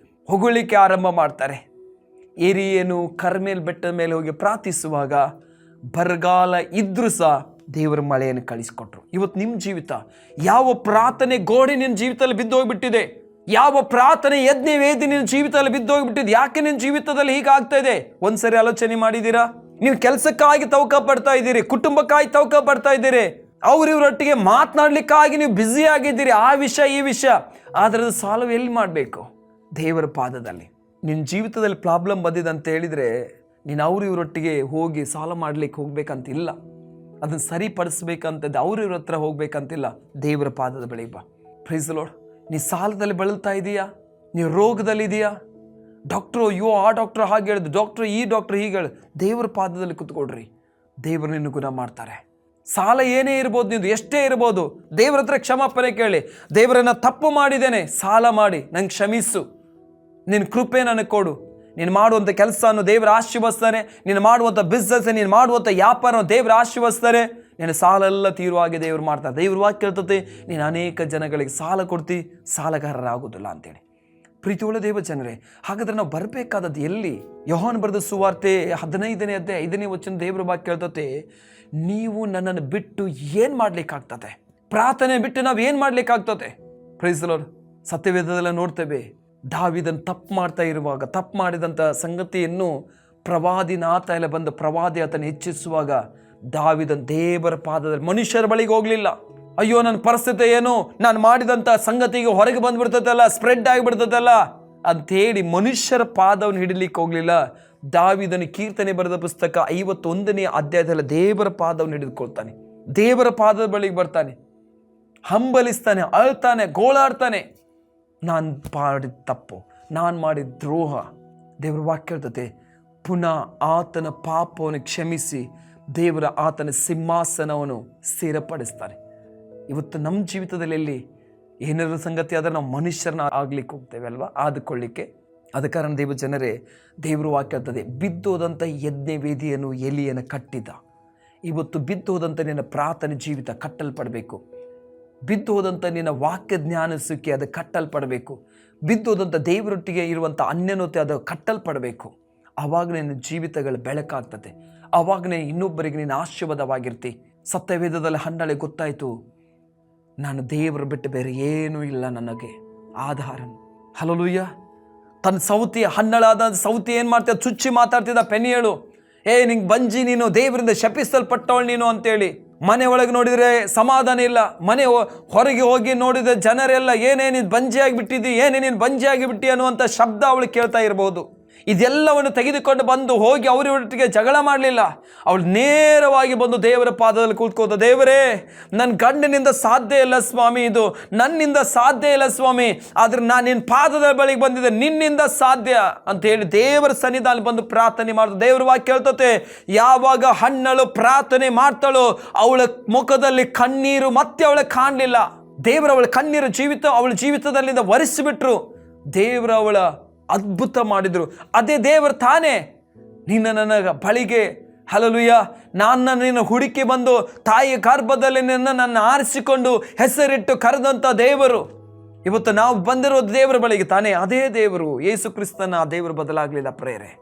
ಹೊಗಳಿಕೆ ಆರಂಭ ಮಾಡ್ತಾರೆ. ಏರಿಯನು ಕರ್ಮೇಲ್ ಬೆಟ್ಟದ ಮೇಲೆ ಹೋಗಿ ಪ್ರಾರ್ಥಿಸುವಾಗ ಬರಗಾಲ ಇದ್ರೂ ಸಹ ದೇವರ ಮಳೆಯನ್ನು ಕಳಿಸಿಕೊಟ್ರು. ಇವತ್ತು ನಿಮ್ಮ ಜೀವಿತ ಯಾವ ಪ್ರಾರ್ಥನೆ ಗೋಡೆ ನಿನ್ನ ಜೀವಿತದಲ್ಲಿ ಬಿದ್ದು ಹೋಗ್ಬಿಟ್ಟಿದೆ, ಯಾವ ಪ್ರಾರ್ಥನೆ ಯಜ್ಞ ವೇದಿ ನಿನ್ನ ಜೀವಿತದಲ್ಲಿ ಬಿದ್ದು ಹೋಗ್ಬಿಟ್ಟಿದೆ, ಯಾಕೆ ನಿನ್ನ ಜೀವಿತದಲ್ಲಿ ಹೀಗಾಗ್ತಾ ಇದೆ? ಒಂದ್ಸರಿ ಆಲೋಚನೆ ಮಾಡಿದ್ದೀರಾ? ನೀವು ಕೆಲಸಕ್ಕಾಗಿ ತವಕ ಪಡ್ತಾ ಇದ್ದೀರಿ, ಕುಟುಂಬಕ್ಕಾಗಿ ತವಕ ಪಡ್ತಾ ಇದ್ದೀರಿ, ಇವರೊಟ್ಟಿಗೆ ಮಾತನಾಡ್ಲಿಕ್ಕಾಗಿ ನೀವು ಬ್ಯುಸಿ ಆಗಿದ್ದೀರಿ, ಆ ವಿಷಯ ಈ ವಿಷಯ, ಅದರ ಸಾಲ್ವ್ ಎಲ್ಲಿ ಮಾಡಬೇಕು? ದೇವರ ಪಾದದಲ್ಲಿ. ನಿನ್ನ ಜೀವಿತದಲ್ಲಿ ಪ್ರಾಬ್ಲಮ್ ಬಂದಿದೆ ಅಂತ ಹೇಳಿದರೆ ನೀನು ಇವರೊಟ್ಟಿಗೆ ಹೋಗಿ ಸಾಲ ಮಾಡ್ಲಿಕ್ಕೆ ಹೋಗ್ಬೇಕಂತಿಲ್ಲ, ಅದನ್ನು ಸರಿಪಡಿಸ್ಬೇಕಂತದ್ದು ಇವ್ರ ಹತ್ರ ಹೋಗ್ಬೇಕಂತಿಲ್ಲ. ದೇವರ ಪಾದದ ಬಳಿ ಬಾ. Praise the Lord. ನೀ ಸಾಲದಲ್ಲಿ ಬಳಲ್ತಾ ಇದೀಯಾ, ನೀವು ರೋಗದಲ್ಲಿದೆಯಾ, ಡಾಕ್ಟ್ರು ಆ ಡಾಕ್ಟ್ರು ಹಾಗೆ ಹೇಳಿದ್ರು, ಡಾಕ್ಟ್ರು ಈ ಡಾಕ್ಟ್ರು ಹೀಗೆ ಹೇಳಿ, ದೇವರ ಪಾದದಲ್ಲಿ ಕುತ್ಕೊಡ್ರಿ, ದೇವರು ನಿನ್ನ ಗುಣ ಮಾಡ್ತಾರೆ. ಸಾಲ ಏನೇ ಇರ್ಬೋದು, ನೀವು ಎಷ್ಟೇ ಇರ್ಬೋದು, ದೇವರ ಹತ್ರ ಕ್ಷಮಾಪಣೆ ಕೇಳಿ. ದೇವರನ್ನ ತಪ್ಪು ಮಾಡಿದ್ದೇನೆ, ಸಾಲ ಮಾಡಿ ನಂಗೆ ಕ್ಷಮಿಸು, ನಿನ್ನ ಕೃಪೆ ನನಗೆ ಕೊಡು. ನೀನು ಮಾಡುವಂಥ ಕೆಲಸವನ್ನು ದೇವರು ಆಶೀರ್ವದಿಸ್ತಾನೆ, ನೀನು ಮಾಡುವಂಥ ಬಿಸ್ನೆಸ್, ನೀನು ಮಾಡುವಂಥ ವ್ಯಾಪಾರವನ್ನು ದೇವರು ಆಶೀರ್ವದಿಸ್ತಾರೆ. ನೀನು ಸಾಲ ಎಲ್ಲ ತೀರುವಾಗೆ ದೇವರು ಮಾಡ್ತಾರೆ. ದೇವ್ರ ವಾಕ್ಯ ಹೇಳ್ತದೆ, ನೀನು ಅನೇಕ ಜನಗಳಿಗೆ ಸಾಲ ಕೊಡ್ತಿ, ಸಾಲಗಾರರಾಗೋದಿಲ್ಲ ಅಂತೇಳಿ. ಪ್ರೀತಿಯುಳ್ಳ ದೇವ ಜನರೇ, ಹಾಗಾದ್ರೆ ನಾವು ಬರಬೇಕಾದದ್ದು ಎಲ್ಲಿ? ಯೋಹಾನ ಬರೆದ ಸುವಾರ್ತೆ 15ನೇ ಅಧ್ಯಾಯ 5ನೇ ವಚನ ದೇವರ ವಾಕ್ಯ ಹೇಳ್ತದೆ, ನೀವು ನನ್ನನ್ನು ಬಿಟ್ಟು ಏನು ಮಾಡ್ಲಿಕ್ಕಾಗ್ತದೆ? ಪ್ರಾರ್ಥನೆ ಬಿಟ್ಟು ನಾವು ಏನು ಮಾಡ್ಲಿಕ್ಕಾಗ್ತದೆ? Price the lord. ಸತ್ಯವೇದದಲ್ಲ ನೋಡ್ತೇವೆ, ದಾವೀದನು ತಪ್ಪು ಮಾಡ್ತಾ ಇರುವಾಗ, ತಪ್ಪು ಮಾಡಿದಂಥ ಸಂಗತಿಯನ್ನು ಪ್ರವಾದಿ ನಾತಾಯೆಲ್ಲ ಬಂದ ಪ್ರವಾದಿ ಆತನ ಹೆಚ್ಚಿಸುವಾಗ ದಾವೀದನು ದೇವರ ಪಾದದಲ್ಲಿ, ಮನುಷ್ಯರ ಬಳಿಗೆ ಹೋಗಲಿಲ್ಲ. ಅಯ್ಯೋ ನನ್ನ ಪರಿಸ್ಥಿತಿ ಏನು, ನಾನು ಮಾಡಿದಂಥ ಸಂಗತಿಗೆ ಹೊರಗೆ ಬಂದ್ಬಿಡ್ತದಲ್ಲ, ಸ್ಪ್ರೆಡ್ ಆಗಿಬಿಡ್ತದಲ್ಲ ಅಂಥೇಳಿ ಮನುಷ್ಯರ ಪಾದವನ್ನು ಹಿಡಿಲಿಕ್ಕೆ ಹೋಗಲಿಲ್ಲ. ದಾವೀದನು ಕೀರ್ತನೆ ಬರೆದ ಪುಸ್ತಕ 51ನೇ ಅಧ್ಯಾಯದಲ್ಲಿ ದೇವರ ಪಾದವನ್ನು ಹಿಡಿದುಕೊಳ್ತಾನೆ, ದೇವರ ಪಾದದ ಬಳಿಗೆ ಬರ್ತಾನೆ, ಹಂಬಲಿಸ್ತಾನೆ, ಅಳ್ತಾನೆ, ಗೋಳಾಡ್ತಾನೆ. ನಾನು ಮಾಡಿದ ತಪ್ಪು, ನಾನು ಮಾಡಿದ ದ್ರೋಹ. ದೇವರ ವಾಕ್ಯ ಹೇಳ್ತದೆ, ಪುನಃ ಆತನ ಪಾಪವನ್ನು ಕ್ಷಮಿಸಿ ದೇವರ ಆತನ ಸಿಂಹಾಸನವನ್ನು ಸ್ಥಿರಪಡಿಸ್ತಾನೆ. ಇವತ್ತು ನಮ್ಮ ಜೀವಿತದಲ್ಲಿ ಎಲ್ಲಿ ಏನಾದರೂ ಸಂಗತಿ ಆದರೆ ನಾವು ಮನುಷ್ಯರನ್ನ ಆಗ್ಲಿಕ್ಕೆ ಹೋಗ್ತೇವೆ ಅಲ್ವಾ, ಆದುಕೊಳ್ಳಿಕ್ಕೆ. ಅದ ಕಾರಣ ದೇವ ಜನರೇ, ದೇವರು ವಾಕ್ಯ ಹೇಳ್ತದೆ, ಬಿದ್ದೋದಂಥ ಯಜ್ಞ ವೇದಿಯನ್ನು ಎಲಿಯನ್ನು ಕಟ್ಟಿದ. ಇವತ್ತು ಬಿದ್ದೋದಂಥ ನಿನ್ನ ಪ್ರಾರ್ಥನೆ ಜೀವಿತ ಕಟ್ಟಲ್ಪಡಬೇಕು. ಬಿದ್ದೋದಂಥ ನಿನ್ನ ವಾಕ್ಯ ಜ್ಞಾನಿಸಕ್ಕೆ ಅದು ಕಟ್ಟಲ್ಪಡಬೇಕು. ಬಿದ್ದೋದಂಥ ದೇವರೊಟ್ಟಿಗೆ ಇರುವಂಥ ಅನ್ಯನತೆ ಅದು ಕಟ್ಟಲ್ಪಡಬೇಕು. ಆವಾಗ ನಿನ್ನ ಜೀವಿತಗಳು ಬೆಳಕಾಗ್ತದೆ, ಆವಾಗ ನೀನು ಇನ್ನೊಬ್ಬರಿಗೆ ನೀನು ಆಶೀರ್ವಾದವಾಗಿರ್ತಿ. ಸತ್ಯವೇದದಲ್ಲಿ ಹನ್ನಳೆ ಗೊತ್ತಾಯಿತು, ನಾನು ದೇವರ ಬಿಟ್ಟು ಬೇರೆ ಏನೂ ಇಲ್ಲ ನನಗೆ ಆಧಾರ. ಹಲ್ಲೆಲೂಯಾ. ತನ್ನ ಸೌತಿ ಹನ್ನಳಾದ ಸೌತಿ ಏನು ಮಾಡ್ತಿದ್ದ, ಚುಚ್ಚಿ ಮಾತಾಡ್ತಿದ್ದ ಪೆನಿಯಳು, ನಿಂಗೆ ಬಂಜಿ, ನೀನು ದೇವರಿಂದ ಶಪಿಸಲ್ಪಟ್ಟವಳು ನೀನು ಅಂತೇಳಿ. ಮನೆ ಒಳಗೆ ನೋಡಿದರೆ ಸಮಾಧಾನ ಇಲ್ಲ, ಮನೆ ಹೊರಗೆ ಹೋಗಿ ನೋಡಿದರೆ ಜನರೆಲ್ಲ ಏನೇನು ಬಂಜಿ ಆಗಿಬಿಟ್ಟಿದ್ದಿ, ಏನೇನೇನು ಬಂಜಿ ಆಗಿಬಿಟ್ಟಿ ಅನ್ನುವಂಥ ಶಬ್ದ ಅವಳು ಕೇಳ್ತಾ ಇರ್ಬೋದು. ಇದೆಲ್ಲವನ್ನು ತೆಗೆದುಕೊಂಡು ಬಂದು ಹೋಗಿ ಅವರೊಟ್ಟಿಗೆ ಜಗಳ ಮಾಡಲಿಲ್ಲ. ಅವಳು ನೇರವಾಗಿ ಬಂದು ದೇವರ ಪಾದದಲ್ಲಿ ಕೂತ್ಕೋತ, ದೇವರೇ ನನ್ನ ಗಂಡನಿಂದ ಸಾಧ್ಯ ಇಲ್ಲ ಸ್ವಾಮಿ, ಇದು ನನ್ನಿಂದ ಸಾಧ್ಯ ಇಲ್ಲ ಸ್ವಾಮಿ, ಆದರೆ ನಾನು ನಿನ್ನ ಪಾದದ ಬಳಿಗೆ ಬಂದಿದ್ದೆ, ನಿನ್ನಿಂದ ಸಾಧ್ಯ ಅಂತ ಹೇಳಿ ದೇವರ ಸನ್ನಿಧಾನ ಬಂದು ಪ್ರಾರ್ಥನೆ ಮಾಡ್ದು. ದೇವರ ವಾಕ್ಯ ಹೇಳ್ತತೆ, ಯಾವಾಗ ಹಣ್ಣಳು ಪ್ರಾರ್ಥನೆ ಮಾಡ್ತಾಳೋ ಅವಳ ಮುಖದಲ್ಲಿ ಕಣ್ಣೀರು ಮತ್ತೆ ಅವಳಿಗೆ ಕಾಣಲಿಲ್ಲ. ದೇವರ ಅವಳ ಕಣ್ಣೀರು ಅವಳ ಜೀವಿತದಲ್ಲಿಂದ ಒರೆಸಿಬಿಟ್ರು. ದೇವರ ಅವಳ ಅದ್ಭುತ ಮಾಡಿದ್ರು. ಅದೇ ದೇವರು ತಾನೇ ನಿನ್ನ ನನ್ನ ಬಳಿಗೆ, ಹಲ್ಲೆಲೂಯ, ನಿನ್ನ ಹುಡುಕಿ ಬಂದು ತಾಯಿಯ ಗರ್ಭದಲ್ಲಿ ನನ್ನ ಆರಿಸಿಕೊಂಡು ಹೆಸರಿಟ್ಟು ಕರೆದಂಥ ದೇವರು. ಇವತ್ತು ನಾವು ಬಂದಿರೋದು ದೇವರ ಬಳಿಗೆ ತಾನೇ. ಅದೇ ದೇವರು ಯೇಸು ಕ್ರಿಸ್ತನ ಆ ದೇವರು ಬದಲಾಗಲಿಲ್ಲ ಪ್ರೇರೆ.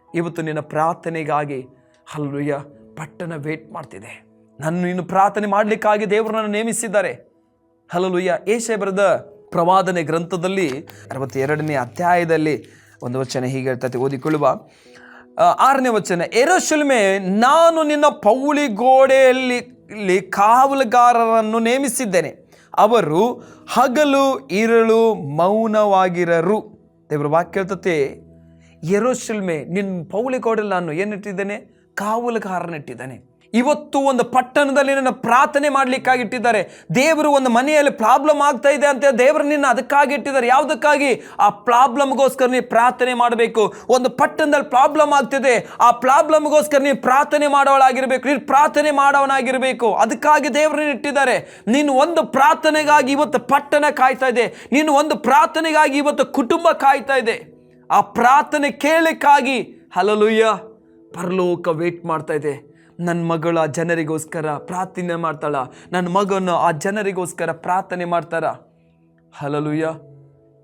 ಇವತ್ತು ನಿನ್ನ ಪ್ರಾರ್ಥನೆಗಾಗಿ ಹಲ್ಲೆಲೂಯ ಪಟ್ಟಣ ವೇಟ್ ಮಾಡ್ತಿದೆ. ನೀನು ಪ್ರಾರ್ಥನೆ ಮಾಡಲಿಕ್ಕಾಗಿ ದೇವರು ನನ್ನ ನೇಮಿಸಿದ್ದಾರೆ. ಹಲ್ಲೆಲೂಯ. ಯೆಶಾಯ ಬರೆದ ಪ್ರವಾದನೆ ಗ್ರಂಥದಲ್ಲಿ 62ನೇ ಅಧ್ಯಾಯದಲ್ಲಿ ಒಂದು ವಚನ ಹೀಗೆ ಹೇಳ್ತದೆ, ಓದಿಕೊಳ್ಳುವ 6ನೇ ವಚನ, ಯೆರೂಸಲೇಮೇ, ನಾನು ನಿನ್ನ ಪೌಳಿ ಗೋಡೆಯಲ್ಲಿ ಕಾವಲುಗಾರರನ್ನು ನೇಮಿಸಿದ್ದೇನೆ, ಅವರು ಹಗಲು ಇರಳು ಮೌನವಾಗಿರರು. ದೇವರ ವಾಕ್ಯ ಹೇಳ್ತತೆ, ಯೆರೂಸಲೇಮೇ, ನಿನ್ನ ಪೌಳಿ ಗೋಡೆಯಲ್ಲಿ ನಾನು ಏನಿಟ್ಟಿದ್ದೇನೆ, ಕಾವಲುಗಾರನಿಟ್ಟಿದ್ದೇನೆ. ಇವತ್ತು ಒಂದು ಪಟ್ಟಣದಲ್ಲಿ ನನ್ನ ಪ್ರಾರ್ಥನೆ ಮಾಡ್ಲಿಕ್ಕಾಗಿ ಇಟ್ಟಿದ್ದಾರೆ. ದೇವರು ಒಂದು ಮನೆಯಲ್ಲಿ ಪ್ರಾಬ್ಲಮ್ ಆಗ್ತಾ ಇದೆ ಅಂತ ದೇವರು ನಿನ್ನ ಅದಕ್ಕಾಗಿ ಇಟ್ಟಿದ್ದಾರೆ. ಯಾವುದಕ್ಕಾಗಿ? ಆ ಪ್ರಾಬ್ಲಮ್ಗೋಸ್ಕರ ನೀವು ಪ್ರಾರ್ಥನೆ ಮಾಡಬೇಕು. ಒಂದು ಪಟ್ಟಣದಲ್ಲಿ ಪ್ರಾಬ್ಲಮ್ ಆಗ್ತಿದೆ, ಆ ಪ್ರಾಬ್ಲಮ್ಗೋಸ್ಕರ ನೀವು ಪ್ರಾರ್ಥನೆ ಮಾಡೋಳಾಗಿರ್ಬೇಕು, ನೀನು ಪ್ರಾರ್ಥನೆ ಮಾಡೋವನಾಗಿರ್ಬೇಕು. ಅದಕ್ಕಾಗಿ ದೇವರನ್ನ ಇಟ್ಟಿದ್ದಾರೆ. ನೀನು ಒಂದು ಪ್ರಾರ್ಥನೆಗಾಗಿ ಇವತ್ತು ಪಟ್ಟಣ ಕಾಯ್ತಾ ಇದೆ, ನೀನು ಒಂದು ಪ್ರಾರ್ಥನೆಗಾಗಿ ಇವತ್ತು ಕುಟುಂಬ ಕಾಯ್ತಾ ಇದೆ. ಆ ಪ್ರಾರ್ಥನೆ ಕೇಳಲಿಕ್ಕಾಗಿ ಹಲ್ಲೆಲೂಯಾ ಪರಲೋಕ ವೇಟ್ ಮಾಡ್ತಾ ಇದೆ. ನನ್ನ ಮಗಳು ಆ ಜನರಿಗೋಸ್ಕರ ಪ್ರಾರ್ಥನೆ ಮಾಡ್ತಾಳ, ನನ್ನ ಮಗನು ಆ ಜನರಿಗೋಸ್ಕರ ಪ್ರಾರ್ಥನೆ ಮಾಡ್ತಾರ. ಹಲ್ಲೆಲೂಯಾ.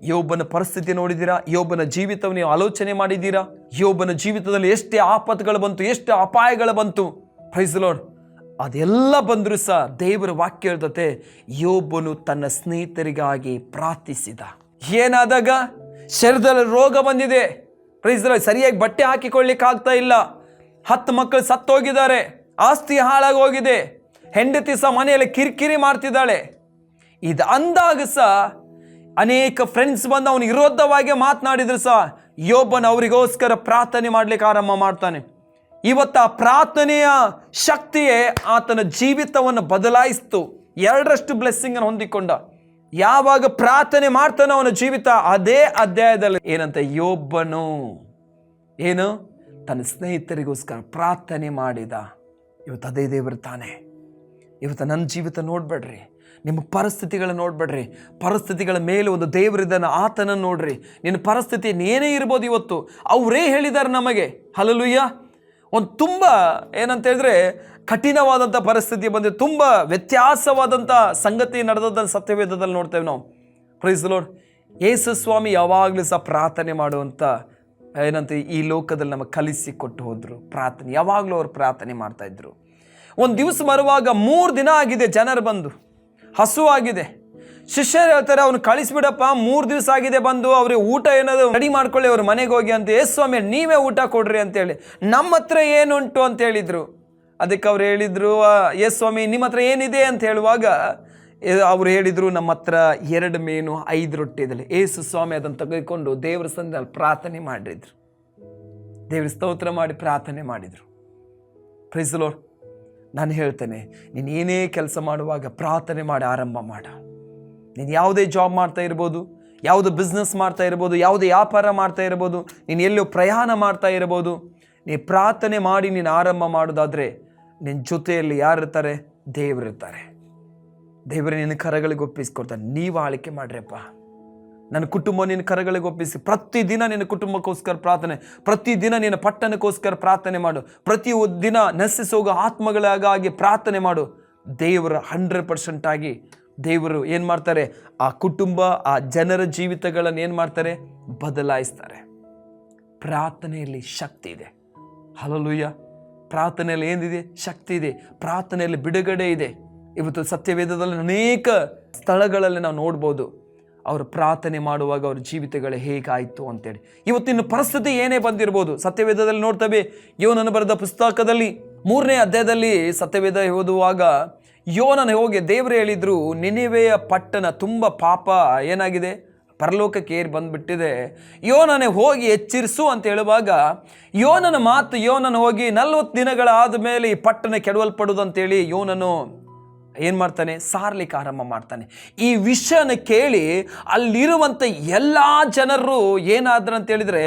ಯೋಬನ ಪರಿಸ್ಥಿತಿ ನೋಡಿದ್ದೀರಾ? ಯೋಬನ ಜೀವಿತವನ್ನು ನೀವು ಆಲೋಚನೆ ಮಾಡಿದ್ದೀರಾ? ಯೋಬನ ಜೀವಿತದಲ್ಲಿ ಎಷ್ಟೇ ಆಪತ್ತುಗಳು ಬಂತು, ಎಷ್ಟು ಅಪಾಯಗಳು ಬಂತು. Praise the Lord. ಅದೆಲ್ಲ ಬಂದರೂ ಸಹ ದೇವರ ವಾಕ್ಯ ಹೇಳ್ತತೆ, ಯೋಬನು ತನ್ನ ಸ್ನೇಹಿತರಿಗಾಗಿ ಪ್ರಾರ್ಥಿಸಿದ. ಏನಾದಾಗ? ಶರೀರದಲ್ಲಿ ರೋಗ ಬಂದಿದೆ, ಪ್ರೈಸ್ ದಿ ಲಾರ್ಡ್, ಸರಿಯಾಗಿ ಬಟ್ಟೆ ಹಾಕಿಕೊಳ್ಳಿಕ್ಕೆ ಆಗ್ತಾ ಇಲ್ಲ, 10 ಮಕ್ಕಳು ಸತ್ತೋಗಿದ್ದಾರೆ, ಆಸ್ತಿ ಹಾಳಾಗಿ ಹೋಗಿದೆ, ಹೆಂಡತಿ ಸಹ ಮನೆಯಲ್ಲಿ ಕಿರಿಕಿರಿ ಮಾಡ್ತಿದ್ದಾಳೆ. ಇದು ಅಂದಾಗ ಸಹ ಅನೇಕ ಫ್ರೆಂಡ್ಸ್ ಬಂದು ಅವನಿಗೆ ವಿರೋಧವಾಗಿ ಮಾತನಾಡಿದ್ರು ಸಹ ಯೋಬನ ಅವರಿಗೋಸ್ಕರ ಪ್ರಾರ್ಥನೆ ಮಾಡ್ಲಿಕ್ಕೆ ಆರಂಭ ಮಾಡ್ತಾನೆ. ಇವತ್ತು ಆ ಪ್ರಾರ್ಥನೆಯ ಶಕ್ತಿಯೇ ಆತನ ಜೀವಿತವನ್ನು ಬದಲಾಯಿಸ್ತು. 2ರಷ್ಟು ಬ್ಲೆಸ್ಸಿಂಗ್ ಅನ್ನು ಹೊಂದಿಕೊಂಡ. ಯಾವಾಗ ಪ್ರಾರ್ಥನೆ ಮಾಡ್ತಾನೋ ಅವನ ಜೀವಿತ, ಅದೇ ಅಧ್ಯಾಯದಲ್ಲಿ ಏನಂತ, ಯೋಬನು ಏನು ತನ್ನ ಸ್ನೇಹಿತರಿಗೋಸ್ಕರ ಪ್ರಾರ್ಥನೆ ಮಾಡಿದ. ಇವತ್ತು ಅದೇ ದೇವರು ತಾನೆ. ಇವತ್ತು ನನ್ನ ಜೀವಿತ ನೋಡ್ಬೇಡ್ರಿ, ನಿಮ್ಮ ಪರಿಸ್ಥಿತಿಗಳನ್ನ ನೋಡ್ಬೇಡ್ರಿ, ಪರಿಸ್ಥಿತಿಗಳ ಮೇಲೆ ಒಂದು ದೇವರಿದ್ದಾನೆ, ಆತನನ್ನು ನೋಡ್ರಿ. ನಿನ್ನ ಪರಿಸ್ಥಿತಿ ಏನೇ ಇರ್ಬೋದು, ಇವತ್ತು ಅವರೇ ಹೇಳಿದ್ದಾರೆ ನಮಗೆ. ಹಲ್ಲೆಲೂಯಾ. ಒಂದು ತುಂಬ ಏನಂತ ಹೇಳಿದ್ರೆ ಕಠಿಣವಾದಂಥ ಪರಿಸ್ಥಿತಿ ಬಂದಿದೆ, ತುಂಬ ವ್ಯತ್ಯಾಸವಾದಂಥ ಸಂಗತಿ ನಡೆದದ್ದನ್ನು ಸತ್ಯವೇದದಲ್ಲಿ ನೋಡ್ತೇವೆ ನಾವು. Praise the Lord. Yesu Swami ಯಾವಾಗಲೂ ಸಹ ಪ್ರಾರ್ಥನೆ ಮಾಡುವಂಥ ಏನಂತ ಈ ಲೋಕದಲ್ಲಿ ನಮಗೆ ಕಲಿಸಿಕೊಟ್ಟು ಹೋದರು. ಪ್ರಾರ್ಥನೆ ಯಾವಾಗಲೂ ಅವರು ಪ್ರಾರ್ಥನೆ ಮಾಡ್ತಾಯಿದ್ರು. ಒಂದು ದಿವಸ ಬರುವಾಗ 3 ದಿನ ಆಗಿದೆ, ಜನರು ಬಂದು ಹಸುವಾಗಿದೆ. ಶಿಷ್ಯರು ಹೇಳ್ತಾರೆ, ಅವನು ಕಳಿಸ್ಬಿಡಪ್ಪ, 3 ದಿವಸ ಆಗಿದೆ ಬಂದು, ಅವ್ರಿಗೆ ಊಟ ಏನಾದ್ರು ರೆಡಿ ಮಾಡ್ಕೊಳ್ಳಿ, ಅವ್ರ ಮನೆಗೆ ಹೋಗಿ ಅಂತ. ಯೇಸು ಸ್ವಾಮಿ ನೀವೇ ಊಟ ಕೊಡ್ರಿ ಅಂತೇಳಿ. ನಮ್ಮ ಹತ್ರ ಏನುಂಟು ಅಂತ ಹೇಳಿದರು. ಅದಕ್ಕೆ ಅವ್ರು ಹೇಳಿದರು, ಯೇಸು ಸ್ವಾಮಿ ನಿಮ್ಮ ಹತ್ರ ಏನಿದೆ ಅಂತ ಹೇಳುವಾಗ ಅವ್ರು ಹೇಳಿದರು, ನಮ್ಮ ಹತ್ರ 2 ಮೀನು 5 ರೊಟ್ಟಿ ಇದ್ದಲ್ಲಿ. ಯೇಸು ಸ್ವಾಮಿ ಅದನ್ನು ತೆಗೆದುಕೊಂಡು ದೇವರ ಸಂದಲ್ಲಿ ಪ್ರಾರ್ಥನೆ ಮಾಡಿದ್ರು. ದೇವ್ರ ಸ್ತೋತ್ರ ಮಾಡಿ ಪ್ರಾರ್ಥನೆ ಮಾಡಿದರು. Praise the Lord. ನಾನು ಹೇಳ್ತೇನೆ, ನೀನು ಏನೇ ಕೆಲಸ ಮಾಡುವಾಗ ಪ್ರಾರ್ಥನೆ ಮಾಡಿ ಆರಂಭ ಮಾಡ. ನೀನು ಯಾವುದೇ ಜಾಬ್ ಮಾಡ್ತಾ ಇರ್ಬೋದು, ಯಾವುದೋ ಬಿಸ್ನೆಸ್ ಮಾಡ್ತಾ ಇರ್ಬೋದು, ಯಾವುದೇ ವ್ಯಾಪಾರ ಮಾಡ್ತಾ ಇರ್ಬೋದು, ನೀನು ಎಲ್ಲೋ ಪ್ರಯಾಣ ಮಾಡ್ತಾ ಇರ್ಬೋದು, ನೀನು ಪ್ರಾರ್ಥನೆ ಮಾಡಿ ನೀನು ಆರಂಭ ಮಾಡೋದಾದರೆ ನಿನ್ನ ಜೊತೆಯಲ್ಲಿ ಯಾರಿರ್ತಾರೆ? ದೇವರಿರ್ತಾರೆ. ದೇವರೇ ನಿನ್ನ ಕರಗಳಿಗೆ ಒಪ್ಪಿಸ್ಕೊಡ್ತಾನೆ. ನೀವು ಆಳಿಕೆ ಮಾಡ್ರಪ್ಪ, ನನ್ನ ಕುಟುಂಬ ನಿನ್ನ ಕರಗಳಿಗೆ ಒಪ್ಪಿಸಿ. ಪ್ರತಿದಿನ ನಿನ್ನ ಕುಟುಂಬಕ್ಕೋಸ್ಕರ ಪ್ರಾರ್ಥನೆ, ಪ್ರತಿದಿನ ನಿನ್ನ ಪಟ್ಟಣಕ್ಕೋಸ್ಕರ ಪ್ರಾರ್ಥನೆ ಮಾಡು, ಪ್ರತಿ ದಿನ ನಶಿಸೋಗ ಆತ್ಮಗಳಾಗಿ ಪ್ರಾರ್ಥನೆ ಮಾಡು. ದೇವರು 100% ಆಗಿ ದೇವರು ಏನು ಮಾಡ್ತಾರೆ? ಆ ಕುಟುಂಬ, ಆ ಜನರ ಜೀವಿತಗಳನ್ನು ಏನು ಮಾಡ್ತಾರೆ? ಬದಲಾಯಿಸ್ತಾರೆ. ಪ್ರಾರ್ಥನೆಯಲ್ಲಿ ಶಕ್ತಿ ಇದೆ. ಹಲ್ಲೆಲೂಯಾ. ಪ್ರಾರ್ಥನೆಯಲ್ಲಿ ಏನಿದೆ? ಶಕ್ತಿ ಇದೆ. ಪ್ರಾರ್ಥನೆಯಲ್ಲಿ ಬಿಡುಗಡೆ ಇದೆ. ಇವತ್ತು ಸತ್ಯವೇದದಲ್ಲಿ ಅನೇಕ ಸ್ಥಳಗಳಲ್ಲಿ ನಾವು ನೋಡ್ಬೋದು, ಅವರು ಪ್ರಾರ್ಥನೆ ಮಾಡುವಾಗ ಅವ್ರ ಜೀವಿತಗಳು ಹೇಗಾಯಿತು ಅಂತೇಳಿ. ಇವತ್ತಿನ ಪರಿಸ್ಥಿತಿ ಏನೇ ಬಂದಿರ್ಬೋದು, ಸತ್ಯವೇದದಲ್ಲಿ ನೋಡ್ತೇವೆ. ಯೋನನು ಬರೆದ ಪುಸ್ತಕದಲ್ಲಿ 3ನೇ ಅಧ್ಯಾಯದಲ್ಲಿ ಸತ್ಯವೇದ ಓದುವಾಗ ಯೋನನ ಹೋಗಿ ದೇವರು ಹೇಳಿದ್ರು, ನಿನೆವೆಯ ಪಟ್ಟಣ ತುಂಬ ಪಾಪ ಏನಾಗಿದೆ, ಪರಲೋಕಕ್ಕೆ ಏರಿ ಬಂದುಬಿಟ್ಟಿದೆ, ಯೋನನೇ ಹೋಗಿ ಎಚ್ಚರಿಸು ಅಂತ ಹೇಳುವಾಗ ಯೋನನ ಮಾತು, ಯೋನನ ಹೋಗಿ 40 ದಿನಗಳಾದ ಮೇಲೆ ಈ ಪಟ್ಟಣ ಕೆಡವಲ್ಪಡುವುದು ಅಂತೇಳಿ ಯೋನನು ಏನು ಮಾಡ್ತಾನೆ? ಸಾರ್ಲಿಕ್ಕೆ ಆರಂಭ ಮಾಡ್ತಾನೆ. ಈ ವಿಷಯನ ಕೇಳಿ ಅಲ್ಲಿರುವಂಥ ಎಲ್ಲ ಜನರು ಏನಾದ್ರು ಅಂತ ಹೇಳಿದರೆ,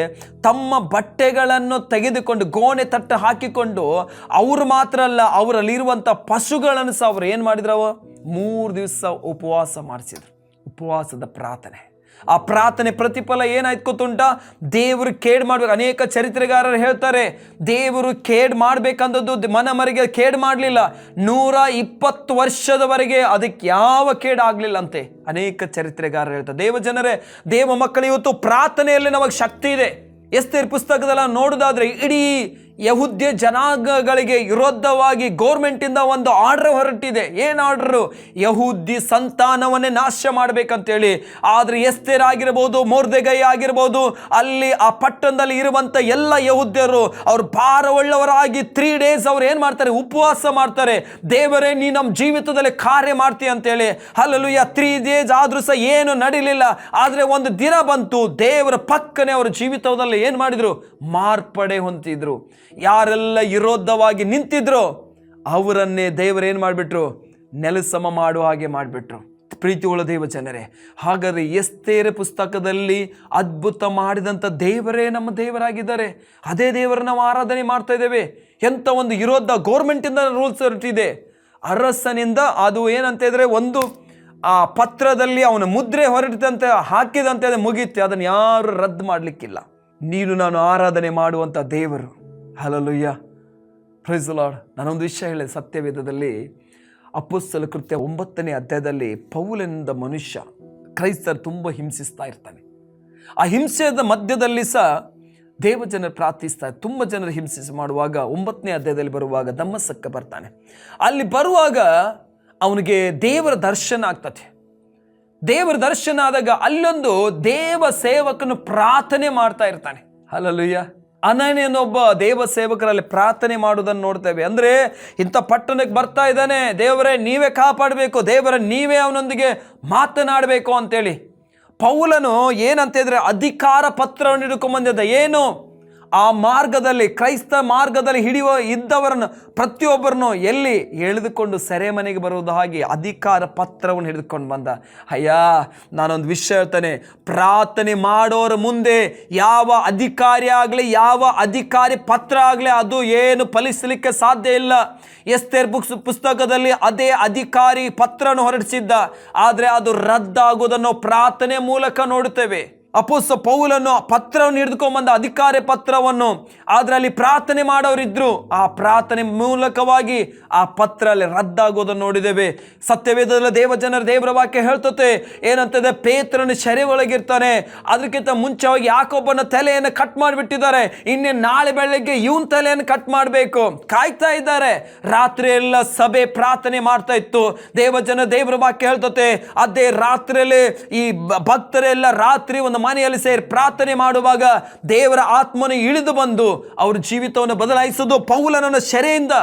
ತಮ್ಮ ಬಟ್ಟೆಗಳನ್ನು ತೆಗೆದುಕೊಂಡು ಗೋಣೆ ತಟ್ಟು ಹಾಕಿಕೊಂಡು, ಅವರು ಮಾತ್ರ ಅಲ್ಲ, ಅವರಲ್ಲಿರುವಂಥ ಪಶುಗಳನ್ನು ಸಹ ಅವರು ಏನು ಮಾಡಿದ್ರು? 3 ದಿವಸ ಉಪವಾಸ ಮಾಡಿಸಿದ್ರು. ಉಪವಾಸದ ಪ್ರಾರ್ಥನೆ. ಆ ಪ್ರಾರ್ಥನೆ ಪ್ರತಿಫಲ ಏನಾಯ್ತು ಗೊತ್ತುಂಟ? ದೇವರು ಕೇಡ್ ಮಾಡ್ಬೇಕು. ಅನೇಕ ಚರಿತ್ರೆಗಾರರು ಹೇಳ್ತಾರೆ, ದೇವರು ಕೇಡ್ ಮಾಡ್ಬೇಕಂದದ್ದು ಮನಮರಿಗೆ ಕೇಡ್ ಮಾಡಲಿಲ್ಲ. 120 ವರ್ಷದವರೆಗೆ ಅದಕ್ಕೆ ಯಾವ ಕೇಡ್ ಆಗಲಿಲ್ಲ ಅಂತೆ ಅನೇಕ ಚರಿತ್ರೆಗಾರರು ಹೇಳ್ತಾರೆ. ದೇವ ಜನರೇ, ದೇವ ಮಕ್ಕಳು, ಇವತ್ತು ಪ್ರಾರ್ಥನೆಯಲ್ಲಿ ನಮಗೆ ಶಕ್ತಿ ಇದೆ. ಎಸ್ತೇರ್ ಪುಸ್ತಕದಲ್ಲಿ ನೋಡೋದಾದ್ರೆ ಇಡೀ ಯಹೂದ್ಯ ಜನಾಂಗಗಳಿಗೆ ವಿರೋಧವಾಗಿ ಗೌರ್ಮೆಂಟಿಂದ ಒಂದು ಆರ್ಡರ್ ಹೊರಟಿದೆ. ಏನು ಆರ್ಡರು? ಯಹೂದಿ ಸಂತಾನವನ್ನೇ ನಾಶ ಮಾಡಬೇಕಂತೇಳಿ. ಆದರೆ ಎಸ್ತೇರ್ ಆಗಿರ್ಬೋದು, ಮೊರ್ದೆಕೈ ಆಗಿರ್ಬೋದು, ಅಲ್ಲಿ ಆ ಪಟ್ಟಣದಲ್ಲಿ ಇರುವಂಥ ಎಲ್ಲ ಯಹೂದ್ಯರು ಅವರು ಭಾರವುಳ್ಳವರಾಗಿ 3 days ಅವ್ರು ಏನು ಮಾಡ್ತಾರೆ? ಉಪವಾಸ ಮಾಡ್ತಾರೆ. ದೇವರೇ, ನೀ ನಮ್ಮ ಜೀವಿತದಲ್ಲಿ ಕಾರ್ಯ ಮಾಡ್ತೀಯ ಅಂತೇಳಿ. ಹಲ್ಲೆಲೂಯಾ. 3 days ಆದರೂ ಸಹ ಏನು ನಡೀಲಿಲ್ಲ. ಆದರೆ ಒಂದು ದಿನ ಬಂತು, ದೇವರ ಪಕ್ಕನೆ ಅವರ ಜೀವಿತದಲ್ಲಿ ಏನು ಮಾಡಿದ್ರು? ಮಾರ್ಪಡೆ ಹೊಂದಿದ್ರು. ಯಾರೆಲ್ಲ ವಿರೋಧವಾಗಿ ನಿಂತಿದ್ರು ಅವರನ್ನೇ ದೇವರೇನು ಮಾಡಿಬಿಟ್ರು, ನೆಲಸಮ ಮಾಡುವ ಹಾಗೆ ಮಾಡಿಬಿಟ್ರು. ಪ್ರೀತಿಯುಳ್ಳ ದೇವ ಜನರೇ, ಹಾಗಾದರೆ ಎಸ್ತೇರ ಪುಸ್ತಕದಲ್ಲಿ ಅದ್ಭುತ ಮಾಡಿದಂಥ ದೇವರೇ ನಮ್ಮ ದೇವರಾಗಿದ್ದಾರೆ. ಅದೇ ದೇವರ ನಾವು ಆರಾಧನೆ ಮಾಡ್ತಾ ಇದ್ದೇವೆ. ಎಂಥ ಒಂದು ವಿರೋಧ ಗೌರ್ಮೆಂಟಿಂದ ರೂಲ್ಸ್ ಹೊರಟಿದೆ. ಅರಸನಿಂದ ಅದು ಏನಂತ ಹೇಳಿದ್ರೆ, ಒಂದು ಆ ಪತ್ರದಲ್ಲಿ ಅವನ ಮುದ್ರೆ ಹೊರಟಿದಂತೆ ಹಾಕಿದಂತೆ ಮುಗೀತು. ಅದನ್ನು ಯಾರು ರದ್ದು ಮಾಡಲಿಕ್ಕಿಲ್ಲ. ನೀನು ನಾನು ಆರಾಧನೆ ಮಾಡುವಂಥ ದೇವರು. ಹಲ್ಲೆಲೂಯಾ, ಪ್ರೈಸ್ ದಿ ಲಾರ್ಡ್. ನಾನೊಂದು ವಿಷಯ ಹೇಳಿದೆ, ಸತ್ಯವೇದದಲ್ಲಿ ಅಪೊಸ್ತಲ ಕೃತ್ಯ 9ನೇ ಅಧ್ಯಾಯದಲ್ಲಿ ಪೌಲನಿಂದ ಮನುಷ್ಯ ಕ್ರೈಸ್ತರು ತುಂಬ ಹಿಂಸಿಸ್ತಾ ಇರ್ತಾನೆ. ಆ ಹಿಂಸೆಯ ಮಧ್ಯದಲ್ಲಿ ಸಹ ದೇವಜನರು ಪ್ರಾರ್ಥಿಸ್ತಾರೆ. ತುಂಬ ಜನರು ಹಿಂಸೆ ಮಾಡುವಾಗ 9ನೇ ಅಧ್ಯಾಯದಲ್ಲಿ ಬರುವಾಗ ದಮಸ್ಕಕ್ಕೆ ಬರ್ತಾನೆ. ಅಲ್ಲಿ ಬರುವಾಗ ಅವನಿಗೆ ದೇವರ ದರ್ಶನ ಆಗ್ತದೆ. ದೇವರ ದರ್ಶನ ಆದಾಗ ಅಲ್ಲೊಂದು ದೇವ ಸೇವಕನು ಪ್ರಾರ್ಥನೆ ಮಾಡ್ತಾ ಇರ್ತಾನೆ. ಹಲ್ಲೆಲೂಯಾ. ಅನನೀಯನೊಬ್ಬ ದೇವ ಸೇವಕರಲ್ಲಿ ಪ್ರಾರ್ಥನೆ ಮಾಡುವುದನ್ನು ನೋಡ್ತೇವೆ. ಅಂದರೆ ಇಂಥ ಪಟ್ಟಣಕ್ಕೆ ಬರ್ತಾ ಇದ್ದಾನೆ, ದೇವರೇ ನೀವೇ ಕಾಪಾಡಬೇಕು, ದೇವರ ನೀವೇ ಅವನೊಂದಿಗೆ ಮಾತನಾಡಬೇಕು ಅಂತೇಳಿ. ಪೌಲನು ಏನಂತ ಹೇಳಿದ್ರೆ ಅಧಿಕಾರ ಪತ್ರವನ್ನು ಹಿಡ್ಕೊಂಡ್ಬಂದಿದ್ದ. ಏನು ಆ ಮಾರ್ಗದಲ್ಲಿ, ಕ್ರೈಸ್ತ ಮಾರ್ಗದಲ್ಲಿ ಹಿಡಿಯುವ ಇದ್ದವರನ್ನು ಪ್ರತಿಯೊಬ್ಬರನ್ನು ಎಲ್ಲಿ ಎಳೆದುಕೊಂಡು ಸೆರೆಮನೆಗೆ ಬರುವುದು ಹಾಗೆ ಅಧಿಕಾರ ಪತ್ರವನ್ನು ಹಿಡಿದುಕೊಂಡು ಬಂದ. ಅಯ್ಯ, ನಾನೊಂದು ವಿಷಯ ಹೇಳ್ತಾನೆ, ಪ್ರಾರ್ಥನೆ ಮಾಡೋರ ಮುಂದೆ ಯಾವ ಅಧಿಕಾರಿ ಆಗಲಿ, ಯಾವ ಅಧಿಕಾರಿ ಪತ್ರ ಆಗಲಿ, ಅದು ಏನು ಫಲಿಸಲಿಕ್ಕೆ ಸಾಧ್ಯ ಇಲ್ಲ. ಎಸ್ತೇರ್ ಪುಸ್ತಕದಲ್ಲಿ ಅದೇ ಅಧಿಕಾರಿ ಪತ್ರವನ್ನು ಹೊರಡಿಸಿದ್ದ, ಆದರೆ ಅದು ರದ್ದಾಗುವುದನ್ನು ಪ್ರಾರ್ಥನೆ ಮೂಲಕ ನೋಡುತ್ತೇವೆ. ಅಪೊಸ್ತಲ ಪೌಲನು ಪತ್ರವನ್ನು ಹಿಡಿದುಕೊಂಡ್ಬಂದ, ಅಧಿಕಾರಿ ಪತ್ರವನ್ನು. ಆದರೆ ಅಲ್ಲಿ ಪ್ರಾರ್ಥನೆ ಮಾಡೋರಿದ್ರು. ಆ ಪ್ರಾರ್ಥನೆ ಮೂಲಕವಾಗಿ ಆ ಪತ್ರ ಅಲ್ಲಿ ರದ್ದಾಗೋದನ್ನು ನೋಡಿದ್ದೇವೆ. ಸತ್ಯವೇದದಲ್ಲಿ ದೇವರ ವಾಕ್ಯ ಹೇಳ್ತತೆ ಏನಂತಂದ್ರೆ, ಪೇತ್ರನ ಸೆರೆ ಒಳಗಿರ್ತಾನೆ. ಅದಕ್ಕಿಂತ ಮುಂಚೆವಾಗಿ ಯಾಕೊಬ್ಬನ ತಲೆಯನ್ನು ಕಟ್ ಮಾಡಿಬಿಟ್ಟಿದ್ದಾರೆ. ಇನ್ನೇ ನಾಳೆ ಬೆಳಗ್ಗೆ ಇವನ್ ತಲೆಯನ್ನು ಕಟ್ ಮಾಡಬೇಕು, ಕಾಯ್ತಾ ಇದ್ದಾರೆ. ರಾತ್ರಿ ಎಲ್ಲ ಸಭೆ ಪ್ರಾರ್ಥನೆ ಮಾಡ್ತಾ ಇತ್ತು. ದೇವರ ವಾಕ್ಯ ಹೇಳ್ತತೆ, ಅದೇ ರಾತ್ರಿಯಲ್ಲಿ ಈ ಭಕ್ತರೆಲ್ಲ ರಾತ್ರಿ ಒಂದು ಮನೆಯಲ್ಲಿ ಸೇರಿ ಪ್ರಾರ್ಥನೆ ಮಾಡುವಾಗ ದೇವರ ಆತ್ಮನು ಇಳಿದು ಬಂದು ಅವ್ರ ಜೀವಿತವನ್ನು ಬದಲಾಯಿಸೋದು, ಪೌಲನನ್ನು ಸೆರೆಯಿಂದ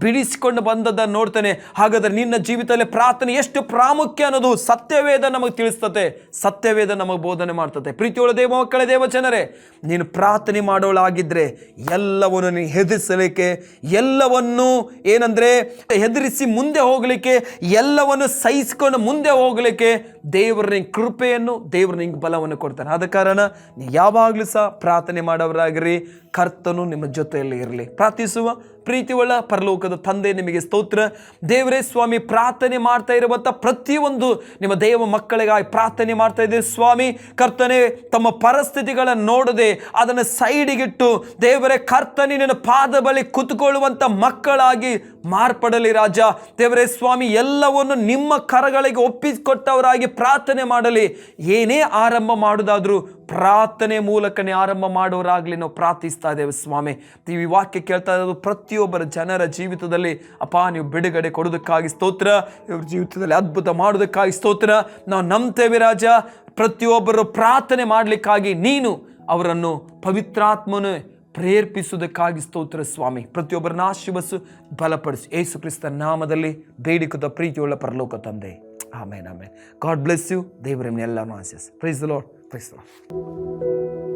ಬಿಡಿಸಿಕೊಂಡು ಬಂದದ್ದನ್ನು ನೋಡ್ತಾನೆ. ಹಾಗಾದ್ರೆ ನಿನ್ನ ಜೀವಿತದಲ್ಲಿ ಪ್ರಾರ್ಥನೆ ಎಷ್ಟು ಪ್ರಾಮುಖ್ಯ ಅನ್ನೋದು ಸತ್ಯವೇದ ನಮಗೆ ತಿಳಿಸ್ತದೆ, ಸತ್ಯವೇದ ನಮಗೆ ಬೋಧನೆ ಮಾಡ್ತದೆ. ಪ್ರೀತಿಯುಳ್ಳ ದೇವ ಮಕ್ಕಳೇ, ದೇವ ಜನರೇ, ನೀನು ಪ್ರಾರ್ಥನೆ ಮಾಡೋಳಾಗಿದ್ರೆ ಎಲ್ಲವನ್ನು ನೀನು ಹೆದರಿಸಲಿಕ್ಕೆ, ಎಲ್ಲವನ್ನು ಏನಂದ್ರೆ ಹೆದರಿಸಿ ಮುಂದೆ ಹೋಗಲಿಕ್ಕೆ, ಎಲ್ಲವನ್ನು ಸಹಿಸಿಕೊಂಡು ಮುಂದೆ ಹೋಗಲಿಕ್ಕೆ ದೇವರ ನಿಂಗೆ ಕೃಪೆಯನ್ನು, ದೇವರು ನಿಂಗೆ ಬಲವನ್ನು ಕೊಡ್ತಾನೆ. ಆದ ಕಾರಣ ನೀವು ಯಾವಾಗಲೂ ಸಹ ಪ್ರಾರ್ಥನೆ ಮಾಡೋರಾಗಿರಿ. ಕರ್ತನು ನಿಮ್ಮ ಜೊತೆಯಲ್ಲಿ ಇರಲಿ. ಪ್ರಾರ್ಥಿಸುವ. ಪ್ರೀತಿಯುಳ್ಳ ಪರಲೋಕದ ತಂದೆ, ನಿಮಗೆ ಸ್ತೋತ್ರ. ದೇವರೇ ಸ್ವಾಮಿ, ಪ್ರಾರ್ಥನೆ ಮಾಡ್ತಾ ಇರುವಂಥ ಪ್ರತಿಯೊಂದು ನಿಮ್ಮ ದೇವ ಮಕ್ಕಳಿಗಾಗಿ ಪ್ರಾರ್ಥನೆ ಮಾಡ್ತಾ ಇದ್ದೀರಿ ಸ್ವಾಮಿ. ಕರ್ತನೆ, ತಮ್ಮ ಪರಿಸ್ಥಿತಿಗಳನ್ನು ನೋಡದೆ ಅದನ್ನು ಸೈಡಿಗಿಟ್ಟು ದೇವರೇ ಕರ್ತನೆ ನಿನ್ನ ಪಾದ ಬಳಿ ಕುತ್ಕೊಳ್ಳುವಂಥ ಮಕ್ಕಳಾಗಿ ಮಾರ್ಪಡಲಿ ರಾಜ. ದೇವರೇ ಸ್ವಾಮಿ, ಎಲ್ಲವನ್ನು ನಿಮ್ಮ ಕರಗಳಿಗೆ ಒಪ್ಪಿಸಿಕೊಟ್ಟವರಾಗಿ ಪ್ರಾರ್ಥನೆ ಮಾಡಲಿ. ಏನೇ ಆರಂಭ ಮಾಡುವುದಾದ್ರೂ ಪ್ರಾರ್ಥನೆ ಮೂಲಕನೇ ಆರಂಭ ಮಾಡೋರಾಗಲಿ ನಾವು ಪ್ರಾರ್ಥಿಸ್ತಾ ಇದ್ದೇವೆ ಸ್ವಾಮಿ. ಈ ವಾಕ್ಯ ಕೇಳ್ತಾ ಇರೋದು ಪ್ರತಿಯೊಬ್ಬರ ಜನರ ಜೀವಿತದಲ್ಲಿ ಅಪ್ಪ ನೀವು ಬಿಡುಗಡೆ ಕೊಡೋದಕ್ಕಾಗಿ ಸ್ತೋತ್ರ. ಇವ್ರ ಜೀವಿತದಲ್ಲಿ ಅದ್ಭುತ ಮಾಡೋದಕ್ಕಾಗಿ ಸ್ತೋತ್ರ. ನಾವು ನಂಬ್ತೇವೆ ರಾಜ. ಪ್ರತಿಯೊಬ್ಬರು ಪ್ರಾರ್ಥನೆ ಮಾಡಲಿಕ್ಕಾಗಿ ನೀನು ಅವರನ್ನು ಪವಿತ್ರಾತ್ಮನು ಪ್ರೇರೇಪಿಸುವುದಕ್ಕಾಗಿ ಸ್ತೋತ್ರ ಸ್ವಾಮಿ. ಪ್ರತಿಯೊಬ್ಬರನ್ನ ಆಶೀರ್ವದಿಸು, ಬಲಪಡಿಸು. ಯೇಸು ಕ್ರಿಸ್ತನ ನಾಮದಲ್ಲಿ ಬೇಡಿಕದ ಪ್ರೀತಿಯುಳ್ಳ ಪರಲೋಕ ತಂದೆ, amen amen. God bless you. ದೇವರನ್ನ ಎಲ್ಲರೂ ಆಶೀರ್ವದಿಸು. Praise the Lord. Praise the lord.